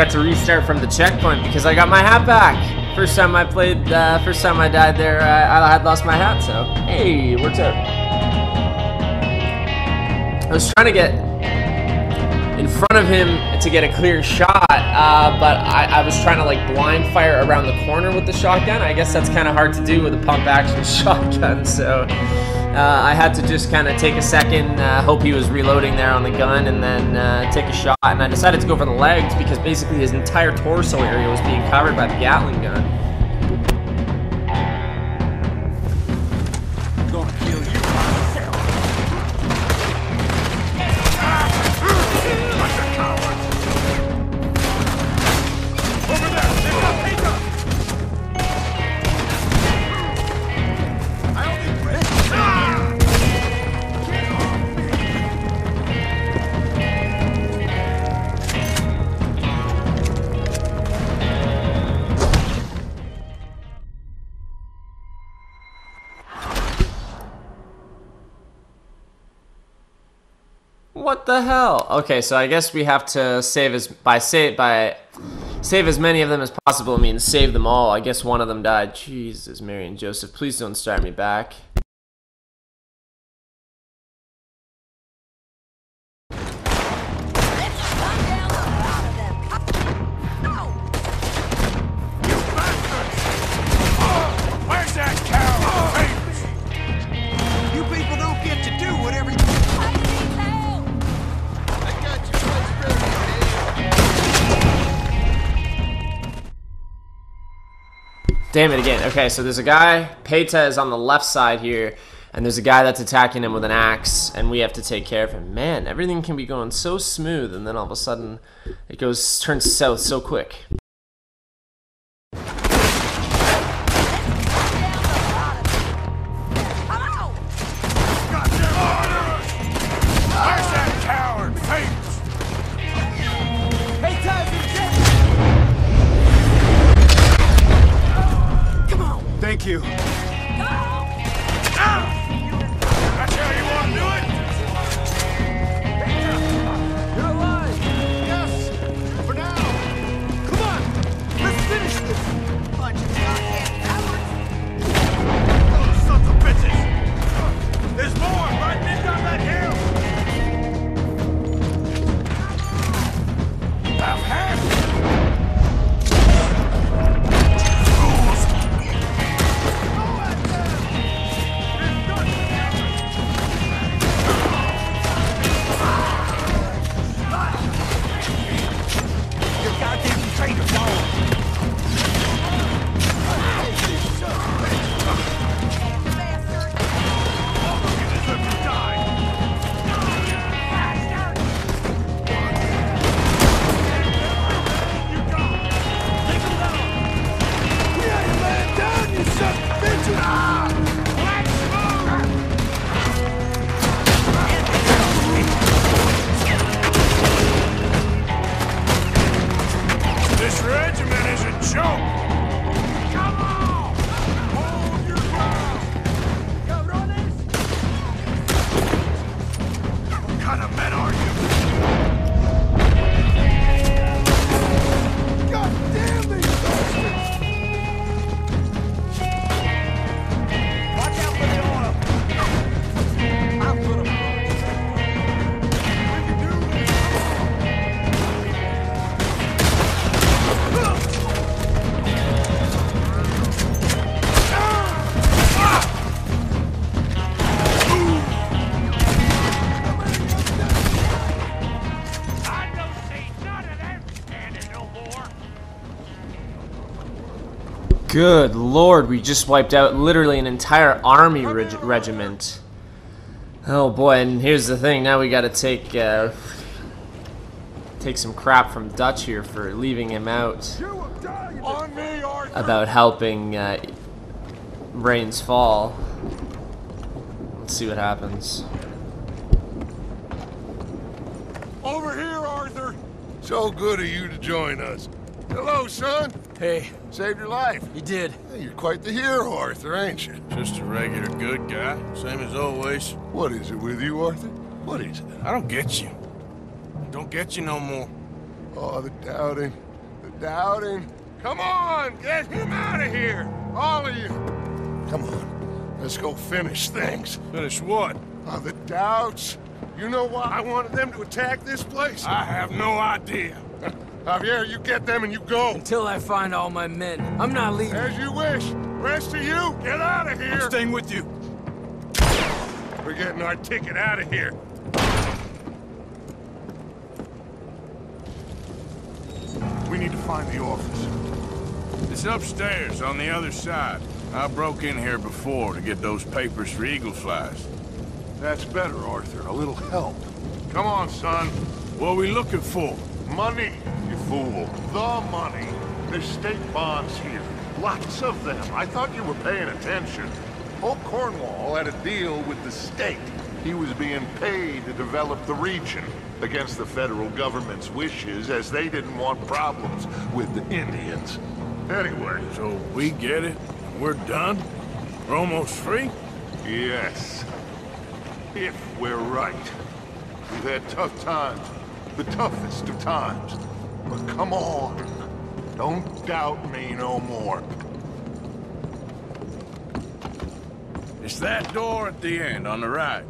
Speaker 1: got to restart from the checkpoint because I got my hat back. First time I died there, I had lost my hat, so hey, it worked out. I was trying to get in front of him to get a clear shot, but I was trying to like blind fire around the corner with the shotgun. I guess that's kind of hard to do with a pump action shotgun, so I had to just kind of take a second, hope he was reloading there on the gun, and then take a shot. And I decided to go for the legs because basically his entire torso area was being covered by the Gatling gun.
Speaker 2: Gonna kill you. Bunch of cowards. Over there. I only quit.
Speaker 1: What the hell? Okay, so I guess we have to save save as many of them as possible. It means save them all. I guess one of them died. Jesus, Mary and Joseph, please don't start me back.
Speaker 2: Where's that cow?
Speaker 11: You people don't get to do whatever you... I got you
Speaker 1: Damn it again. Okay, so there's a guy, Peita is on the left side here, and there's a guy that's attacking him with an axe, and we have to take care of him. Man, everything can be going so smooth, and then all of a sudden it turns south so quick.
Speaker 2: Where's that coward?
Speaker 11: Thank you.
Speaker 2: That's how you want to do it?
Speaker 11: You're alive. Yes, for now. Come on, let's finish this. Bunch of goddamn cowards.
Speaker 2: Oh, sons of bitches! There's more right down that hill! Have hands! This regiment is a joke! Come on! Hold your ground! What kind of men are you? God damn these bastards! Watch out for the oil! I'm gonna
Speaker 1: Good lord, we just wiped out literally an entire army regiment. Oh boy, and here's the thing, now we gotta take some crap from Dutch here for leaving him out about helping Rains fall. Let's see what happens.
Speaker 8: Over here, Arthur. So good of you to join us. Hello, son.
Speaker 11: Hey,
Speaker 8: Saved your life.
Speaker 11: you did.
Speaker 8: Hey, you're quite the hero, Arthur, ain't you?
Speaker 2: Just a regular good guy, same as always.
Speaker 8: What is it with you, Arthur? What is it?
Speaker 2: I don't get you. Don't get you no more.
Speaker 8: Oh, the doubting. Doubting. Come on, get him out of here! All of you! Come on, let's go finish things.
Speaker 2: Finish what?
Speaker 8: The Doubts. You know why I wanted them to attack this place?
Speaker 2: I have no idea.
Speaker 8: Javier, you get them and you go.
Speaker 3: Until I find all my men, I'm not leaving.
Speaker 8: As you wish. Rest of you, get out of here.
Speaker 2: I'm staying with you.
Speaker 8: We're getting our ticket out of here. We need to find the office.
Speaker 2: It's upstairs on the other side. I broke in here before to get those papers for Eagle Flies.
Speaker 8: That's better, Arthur. A little help. Come on, son.
Speaker 2: What are we looking for?
Speaker 8: Money, you fool. The money. There's state bonds here. Lots of them. I thought you were paying attention. Old Cornwall had a deal with the state. He was being paid to develop the region against the federal government's wishes, as they didn't want problems with the Indians. Anyway.
Speaker 2: So we get it? We're done? We're almost free?
Speaker 8: Yes. If we're right. We've had tough times. The toughest of times. But come on. Don't doubt me no more.
Speaker 2: It's that door at the end, on the right.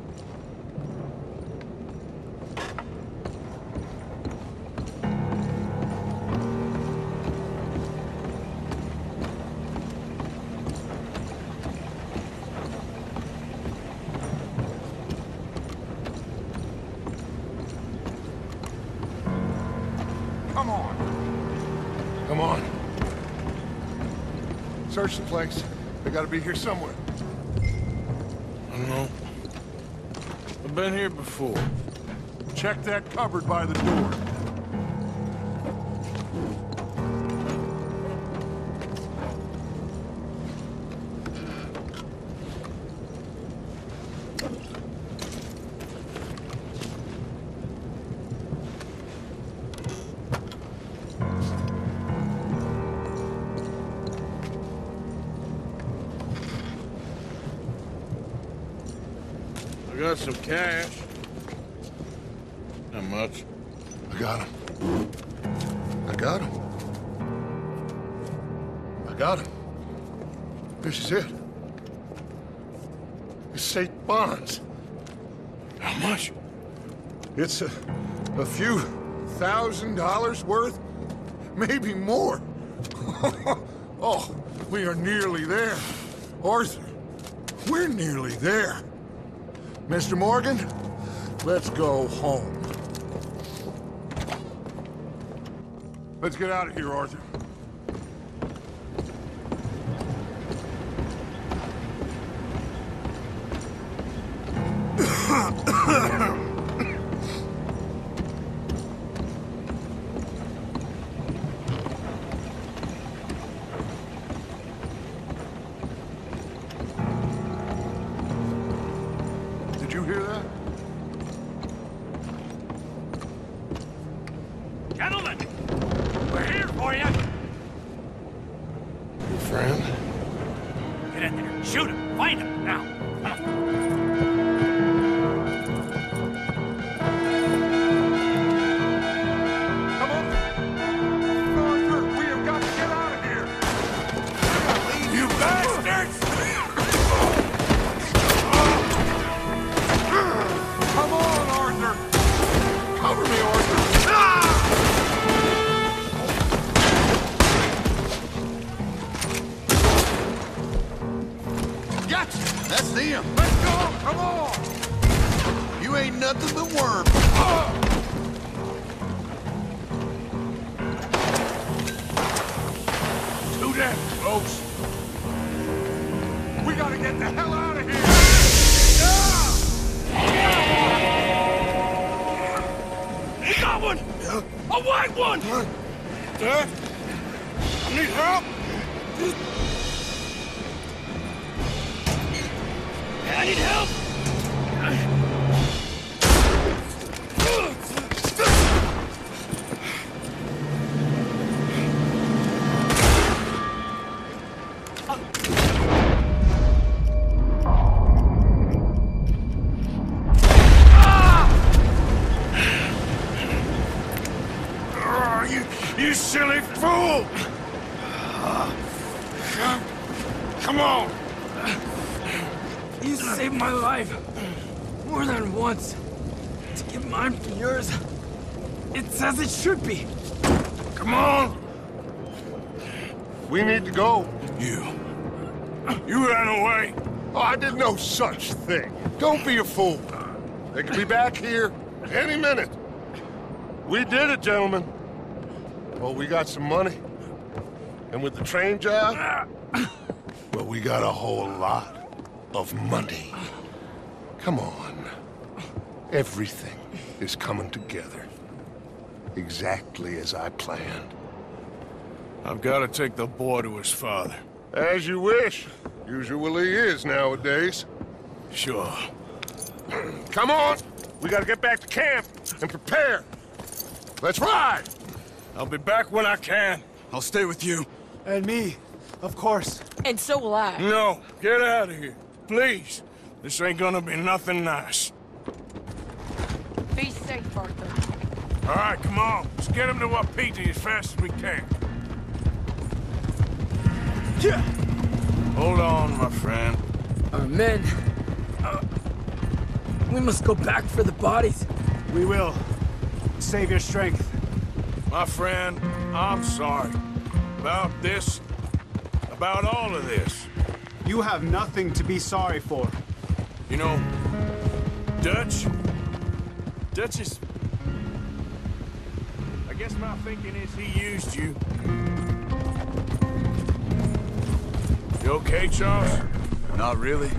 Speaker 8: Come on. Come on. Search the place. They gotta be here somewhere.
Speaker 2: I don't know. I've been here before.
Speaker 8: Check that cupboard by the door.
Speaker 2: I got some cash. Not much.
Speaker 8: I got him. I got him. I got him. This is it. It's state bonds.
Speaker 2: How much?
Speaker 8: It's a few $1,000s worth, maybe more. Oh, we are nearly there. Arthur, we're nearly there. Mr. Morgan, let's go home. Let's get out of here, Arthur. Did you hear that?
Speaker 11: Gentlemen, we're here for you.
Speaker 8: Your friend?
Speaker 11: Get in there. Shoot him. Find him. Now.
Speaker 8: Come on. Arthur, we have got to get out of here.
Speaker 11: You bastards!
Speaker 8: Come on, Arthur. Cover me, Arthur.
Speaker 11: Gotcha! That's them.
Speaker 8: Let's go. Come on.
Speaker 11: You ain't nothing but worm.
Speaker 2: Too damn close.
Speaker 8: We gotta get the hell out of here.
Speaker 11: We got one! A white one!
Speaker 10: Dad? Need help?
Speaker 11: I need help!
Speaker 10: You silly fool!
Speaker 9: Come on!
Speaker 3: You saved my life more than once. To give mine for yours, it's as it should be.
Speaker 9: Come on!
Speaker 8: We need to go.
Speaker 9: You ran away.
Speaker 8: Oh, I did no such thing. Don't be a fool. They could be back here any minute. We did it, gentlemen. Well, we got some money. And with the train job, well, we got a whole lot of money. Come on. Everything is coming together. Exactly as I planned.
Speaker 2: I've got to take the boy to his father.
Speaker 8: As you wish. Usually is nowadays.
Speaker 2: Sure.
Speaker 8: Come on! We gotta get back to camp and prepare. Let's ride!
Speaker 2: I'll be back when I can.
Speaker 9: I'll stay with you.
Speaker 11: And me, of course.
Speaker 7: And so will I.
Speaker 2: No, get out of here. Please. This ain't gonna be nothing nice.
Speaker 7: Be safe, Arthur.
Speaker 2: All right, come on. Let's get him to Wapiti as fast as we can.
Speaker 3: Yeah.
Speaker 2: Hold on, my friend.
Speaker 3: Our men. We must go back for the bodies.
Speaker 11: We will. Save your strength.
Speaker 2: My friend, I'm sorry. About this. About all of this.
Speaker 11: You have nothing to be sorry for.
Speaker 2: You know, Dutch is... I guess my thinking is he used you. You okay, Charles?
Speaker 12: Not really.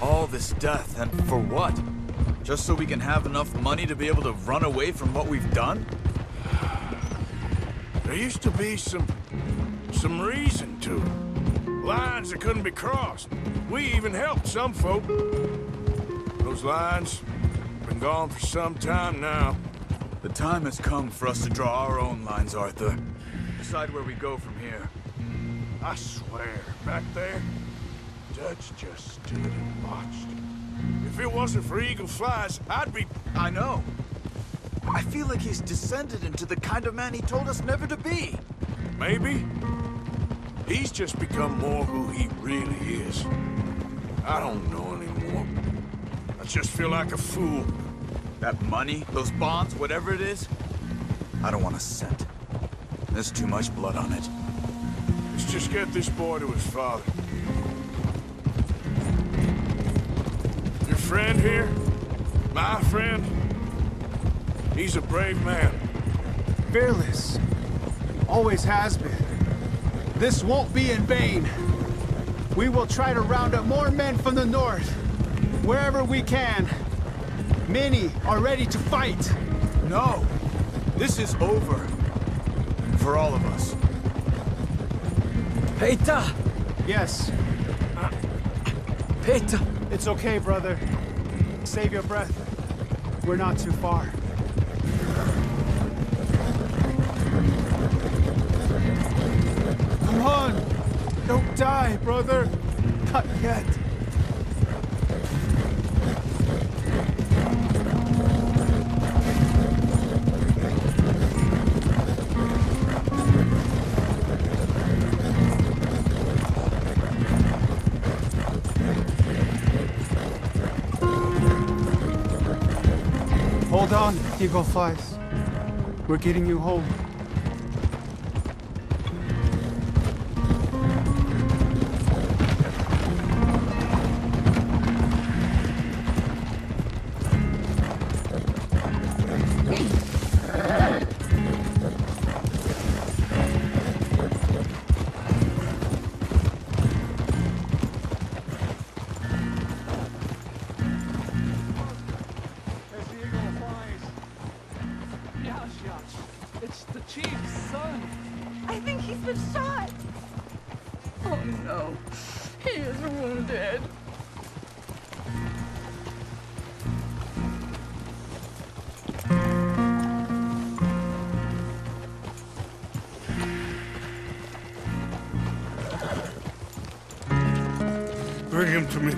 Speaker 12: All this death, and for what? Just so we can have enough money to be able to run away from what we've done?
Speaker 2: There used to be some reason to it. Lines that couldn't be crossed. We even helped some folk. Those lines have been gone for some time now.
Speaker 12: The time has come for us to draw our own lines, Arthur. Decide where we go from here.
Speaker 2: I swear, back there, Dutch just stood and watched. If it wasn't for Eagle Flies, I'd be...
Speaker 12: I know. I feel like he's descended into the kind of man he told us never to be.
Speaker 2: Maybe. He's just become more who he really is. I don't know anymore. I just feel like a fool.
Speaker 12: That money, those bonds, whatever it is, I don't want a cent. There's too much blood on it.
Speaker 2: Let's just get this boy to his father. Your friend here, my friend, he's a brave man.
Speaker 11: Fearless. Always has been. This won't be in vain. We will try to round up more men from the north, wherever we can. Many are ready to fight.
Speaker 12: No, this is over. For all of us.
Speaker 3: Peita!
Speaker 11: Yes.
Speaker 3: Peita!
Speaker 11: It's okay, brother. Save your breath. We're not too far. Come on! Don't die, brother! Not yet. Hold on, Eagle Flies. We're getting you home.
Speaker 3: It's the chief's son.
Speaker 7: I think he's been shot.
Speaker 3: Oh no, he is wounded.
Speaker 10: Bring him to me.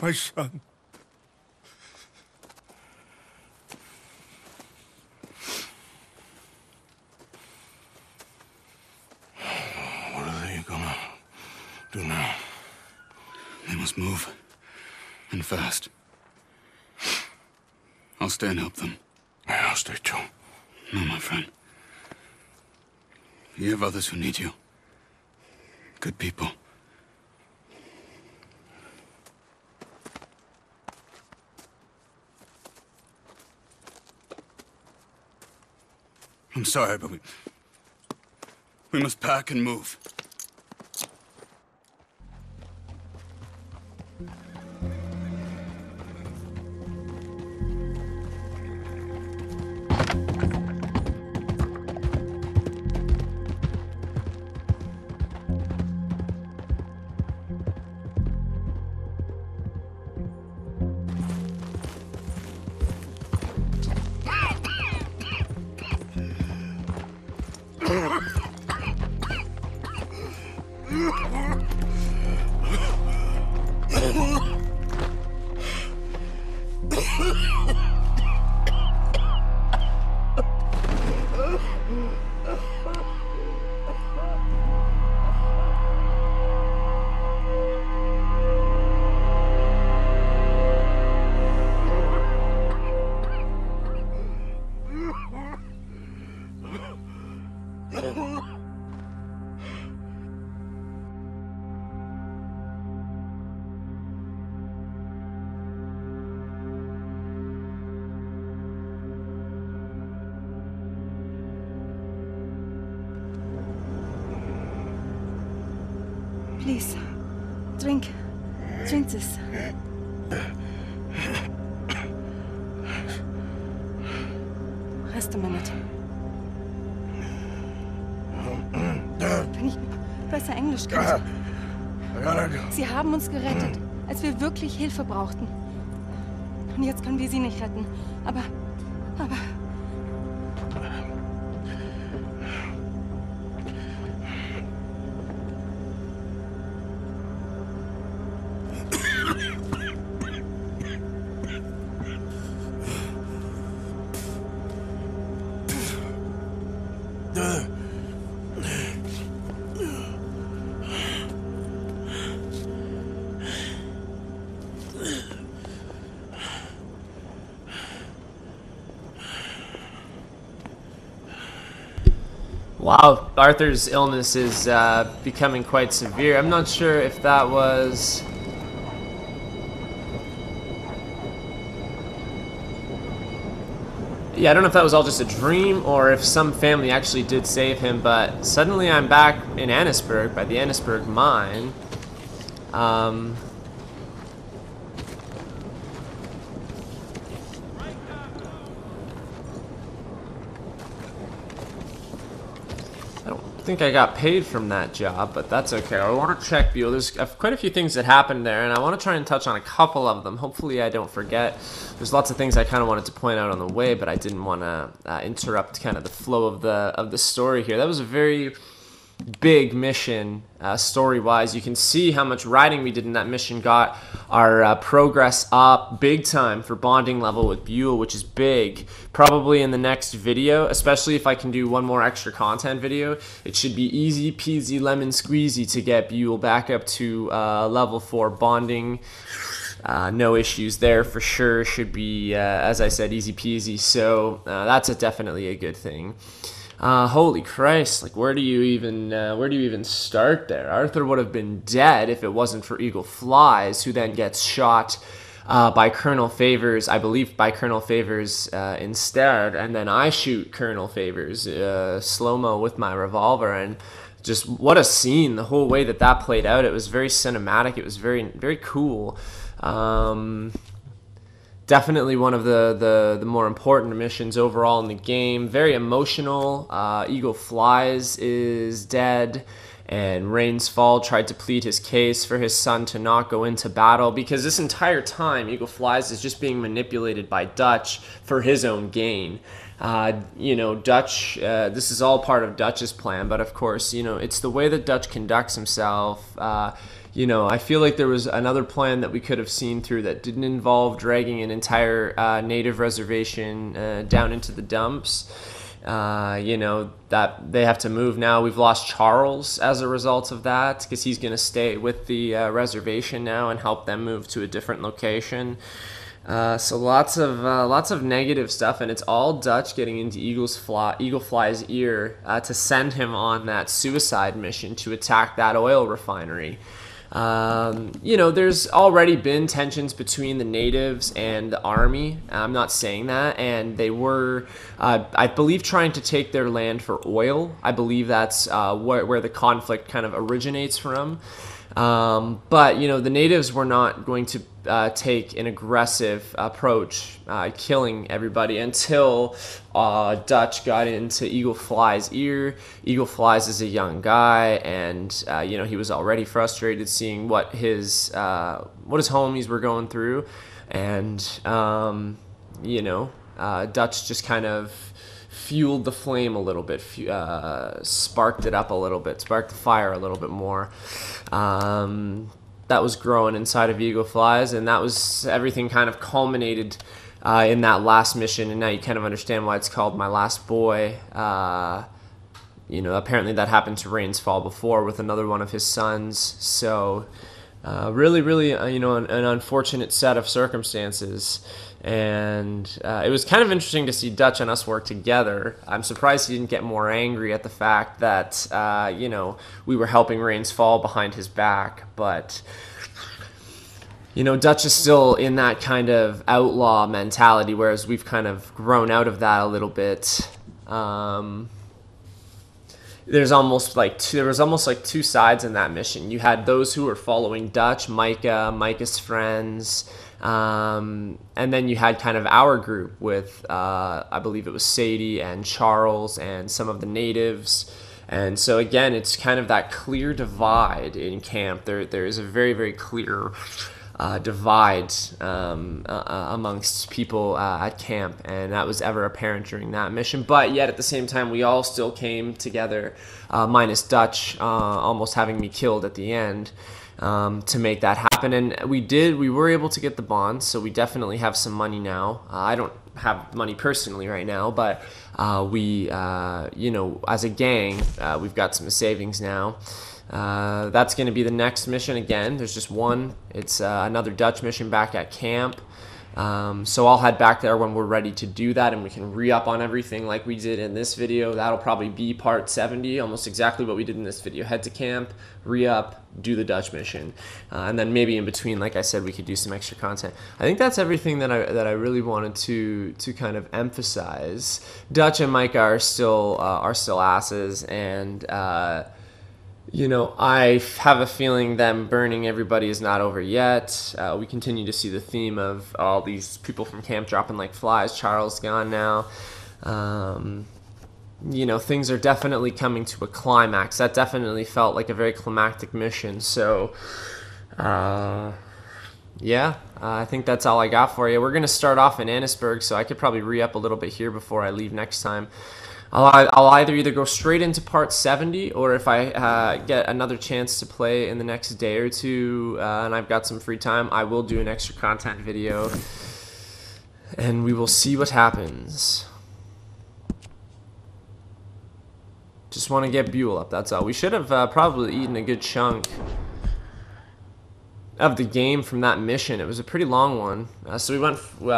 Speaker 10: My son.
Speaker 13: What are they gonna do now? They must move. And fast. I'll stay and help them.
Speaker 10: Yeah, I'll stay too.
Speaker 13: No, my friend. You have others who need you. Good people. I'm sorry, but we must pack and move.
Speaker 14: Please, drink this. Rest a minute. Wenn ich besser Englisch könnte. Sie haben uns gerettet, als wir wirklich Hilfe brauchten. Und jetzt können wir sie nicht retten. Aber...
Speaker 1: Wow, Arthur's illness is becoming quite severe. I'm not sure if that was... Yeah, I don't know if that was all just a dream or if some family actually did save him, but suddenly I'm back in Annesburg, by the Annesburg mine. I think I got paid from that job, but that's okay. I want to check Buell. There's quite a few things that happened there, and I want to try and touch on a couple of them. Hopefully I don't forget. There's lots of things I kind of wanted to point out on the way, but I didn't want to interrupt kind of the flow of the story here. That was a very big mission story-wise. You can see how much writing we did in that mission got our progress up big time for bonding level with Buell, which is big. Probably in the next video, especially if I can do one more extra content video, it should be easy peasy lemon squeezy to get Buell back up to level 4 bonding. No issues there for sure. Should be, as I said, easy peasy. So that's definitely a good thing. Holy Christ, like where do you even start there? Arthur would have been dead if it wasn't for Eagle Flies, who then gets shot by Colonel Favors, I believe by Colonel Favors instead, and then I shoot Colonel Favors slow-mo with my revolver, and just what a scene, the whole way that played out. It was very cinematic, it was very, very cool. Definitely one of the more important missions overall in the game. Very emotional. Eagle Flies is dead, and Rains Fall tried to plead his case for his son to not go into battle, because this entire time Eagle Flies is just being manipulated by Dutch for his own gain. You know, Dutch, this is all part of Dutch's plan, but of course, you know, it's the way that Dutch conducts himself. You know, I feel like there was another plan that we could have seen through that didn't involve dragging an entire native reservation down into the dumps. You know, that they have to move now. We've lost Charles as a result of that, because he's going to stay with the reservation now and help them move to a different location. So lots of negative stuff, and it's all Dutch getting into Eagle Fly's ear to send him on that suicide mission to attack that oil refinery. You know, there's already been tensions between the natives and the army. I'm not saying that, and they were, I believe, trying to take their land for oil. I believe that's where the conflict kind of originates from. But, you know, the natives were not going to take an aggressive approach, killing everybody, until Dutch got into Eagle Fly's ear. Eagle Fly's is a young guy, and you know, he was already frustrated seeing what his homies were going through, and you know, Dutch just kind of fueled the flame a little bit, sparked it up a little bit, sparked the fire a little bit more. That was growing inside of Eagle Fly's, and that was everything kind of culminated in that last mission, and now you kind of understand why it's called My Last Boy. You know, apparently that happened to Rains Fall before with another one of his sons, so really, you know, an unfortunate set of circumstances. And it was kind of interesting to see Dutch and us work together. I'm surprised he didn't get more angry at the fact that, you know, we were helping Rains Fall behind his back. But, you know, Dutch is still in that kind of outlaw mentality, whereas we've kind of grown out of that a little bit. There was almost like two sides in that mission. You had those who were following Dutch, Micah's friends, and then you had kind of our group with, I believe it was Sadie and Charles and some of the natives. And so again, it's kind of that clear divide in camp. There is a very, very clear divide amongst people at camp, and that was ever apparent during that mission. But yet at the same time, we all still came together, minus Dutch almost having me killed at the end, to make that happen. And we were able to get the bonds, so we definitely have some money now. I don't have money personally right now, but we you know, as a gang, we've got some savings now. That's going to be the next mission. Again, there's just one. It's another Dutch mission back at camp. So I'll head back there when we're ready to do that, and we can re-up on everything like we did in this video. That'll probably be part 70, almost exactly what we did in this video. Head to camp, re-up, do the Dutch mission, and then maybe in between, like I said, we could do some extra content. I think that's everything that I really wanted to kind of emphasize. Dutch and Micah are still asses, and you know, I have a feeling them burning everybody is not over yet. We continue to see the theme of all these people from camp dropping like flies. Charles gone now. You know, things are definitely coming to a climax. That definitely felt like a very climactic mission. So, yeah, I think that's all I got for you. We're going to start off in Annesburg, so I could probably re-up a little bit here before I leave next time. I'll either go straight into part 70, or if I get another chance to play in the next day or two, and I've got some free time, I will do an extra content video, and we will see what happens. Just want to get Buell up, that's all. We should have probably eaten a good chunk of the game from that mission. It was a pretty long one. So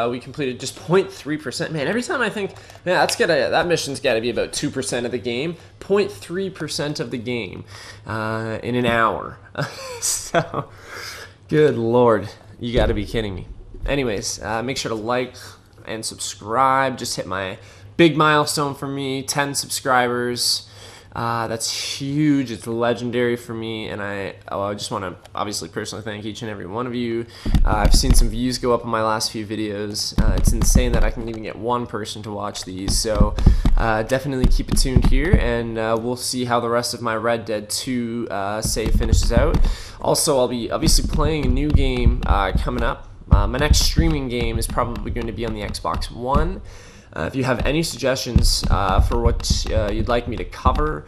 Speaker 1: we completed just 0.3%. Man, every time I think, man, that mission's got to be about 2% of the game. 0.3% of the game in an hour. So, good Lord, you got to be kidding me. Anyways, make sure to like and subscribe. Just hit my big milestone for me, 10 subscribers. That's huge. It's legendary for me, and I just want to obviously personally thank each and every one of you. I've seen some views go up on my last few videos. It's insane that I can even get one person to watch these, so definitely keep it tuned here, and we'll see how the rest of my Red Dead 2 save finishes out. Also, I'll be obviously playing a new game coming up. My next streaming game is probably going to be on the Xbox One. If you have any suggestions for what you'd like me to cover,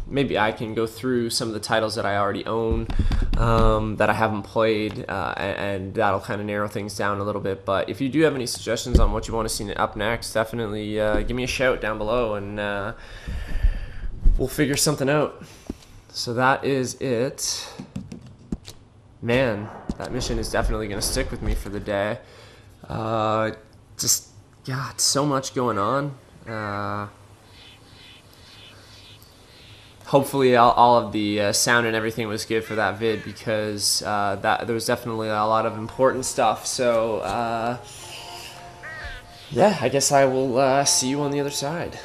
Speaker 1: maybe I can go through some of the titles that I already own that I haven't played, and that'll kind of narrow things down a little bit. But if you do have any suggestions on what you want to see up next, definitely give me a shout down below, and we'll figure something out. So that is it. Man, that mission is definitely going to stick with me for the day. Just, God, so much going on. Hopefully all of the sound and everything was good for that vid, because there was definitely a lot of important stuff. So, yeah, I guess I will see you on the other side.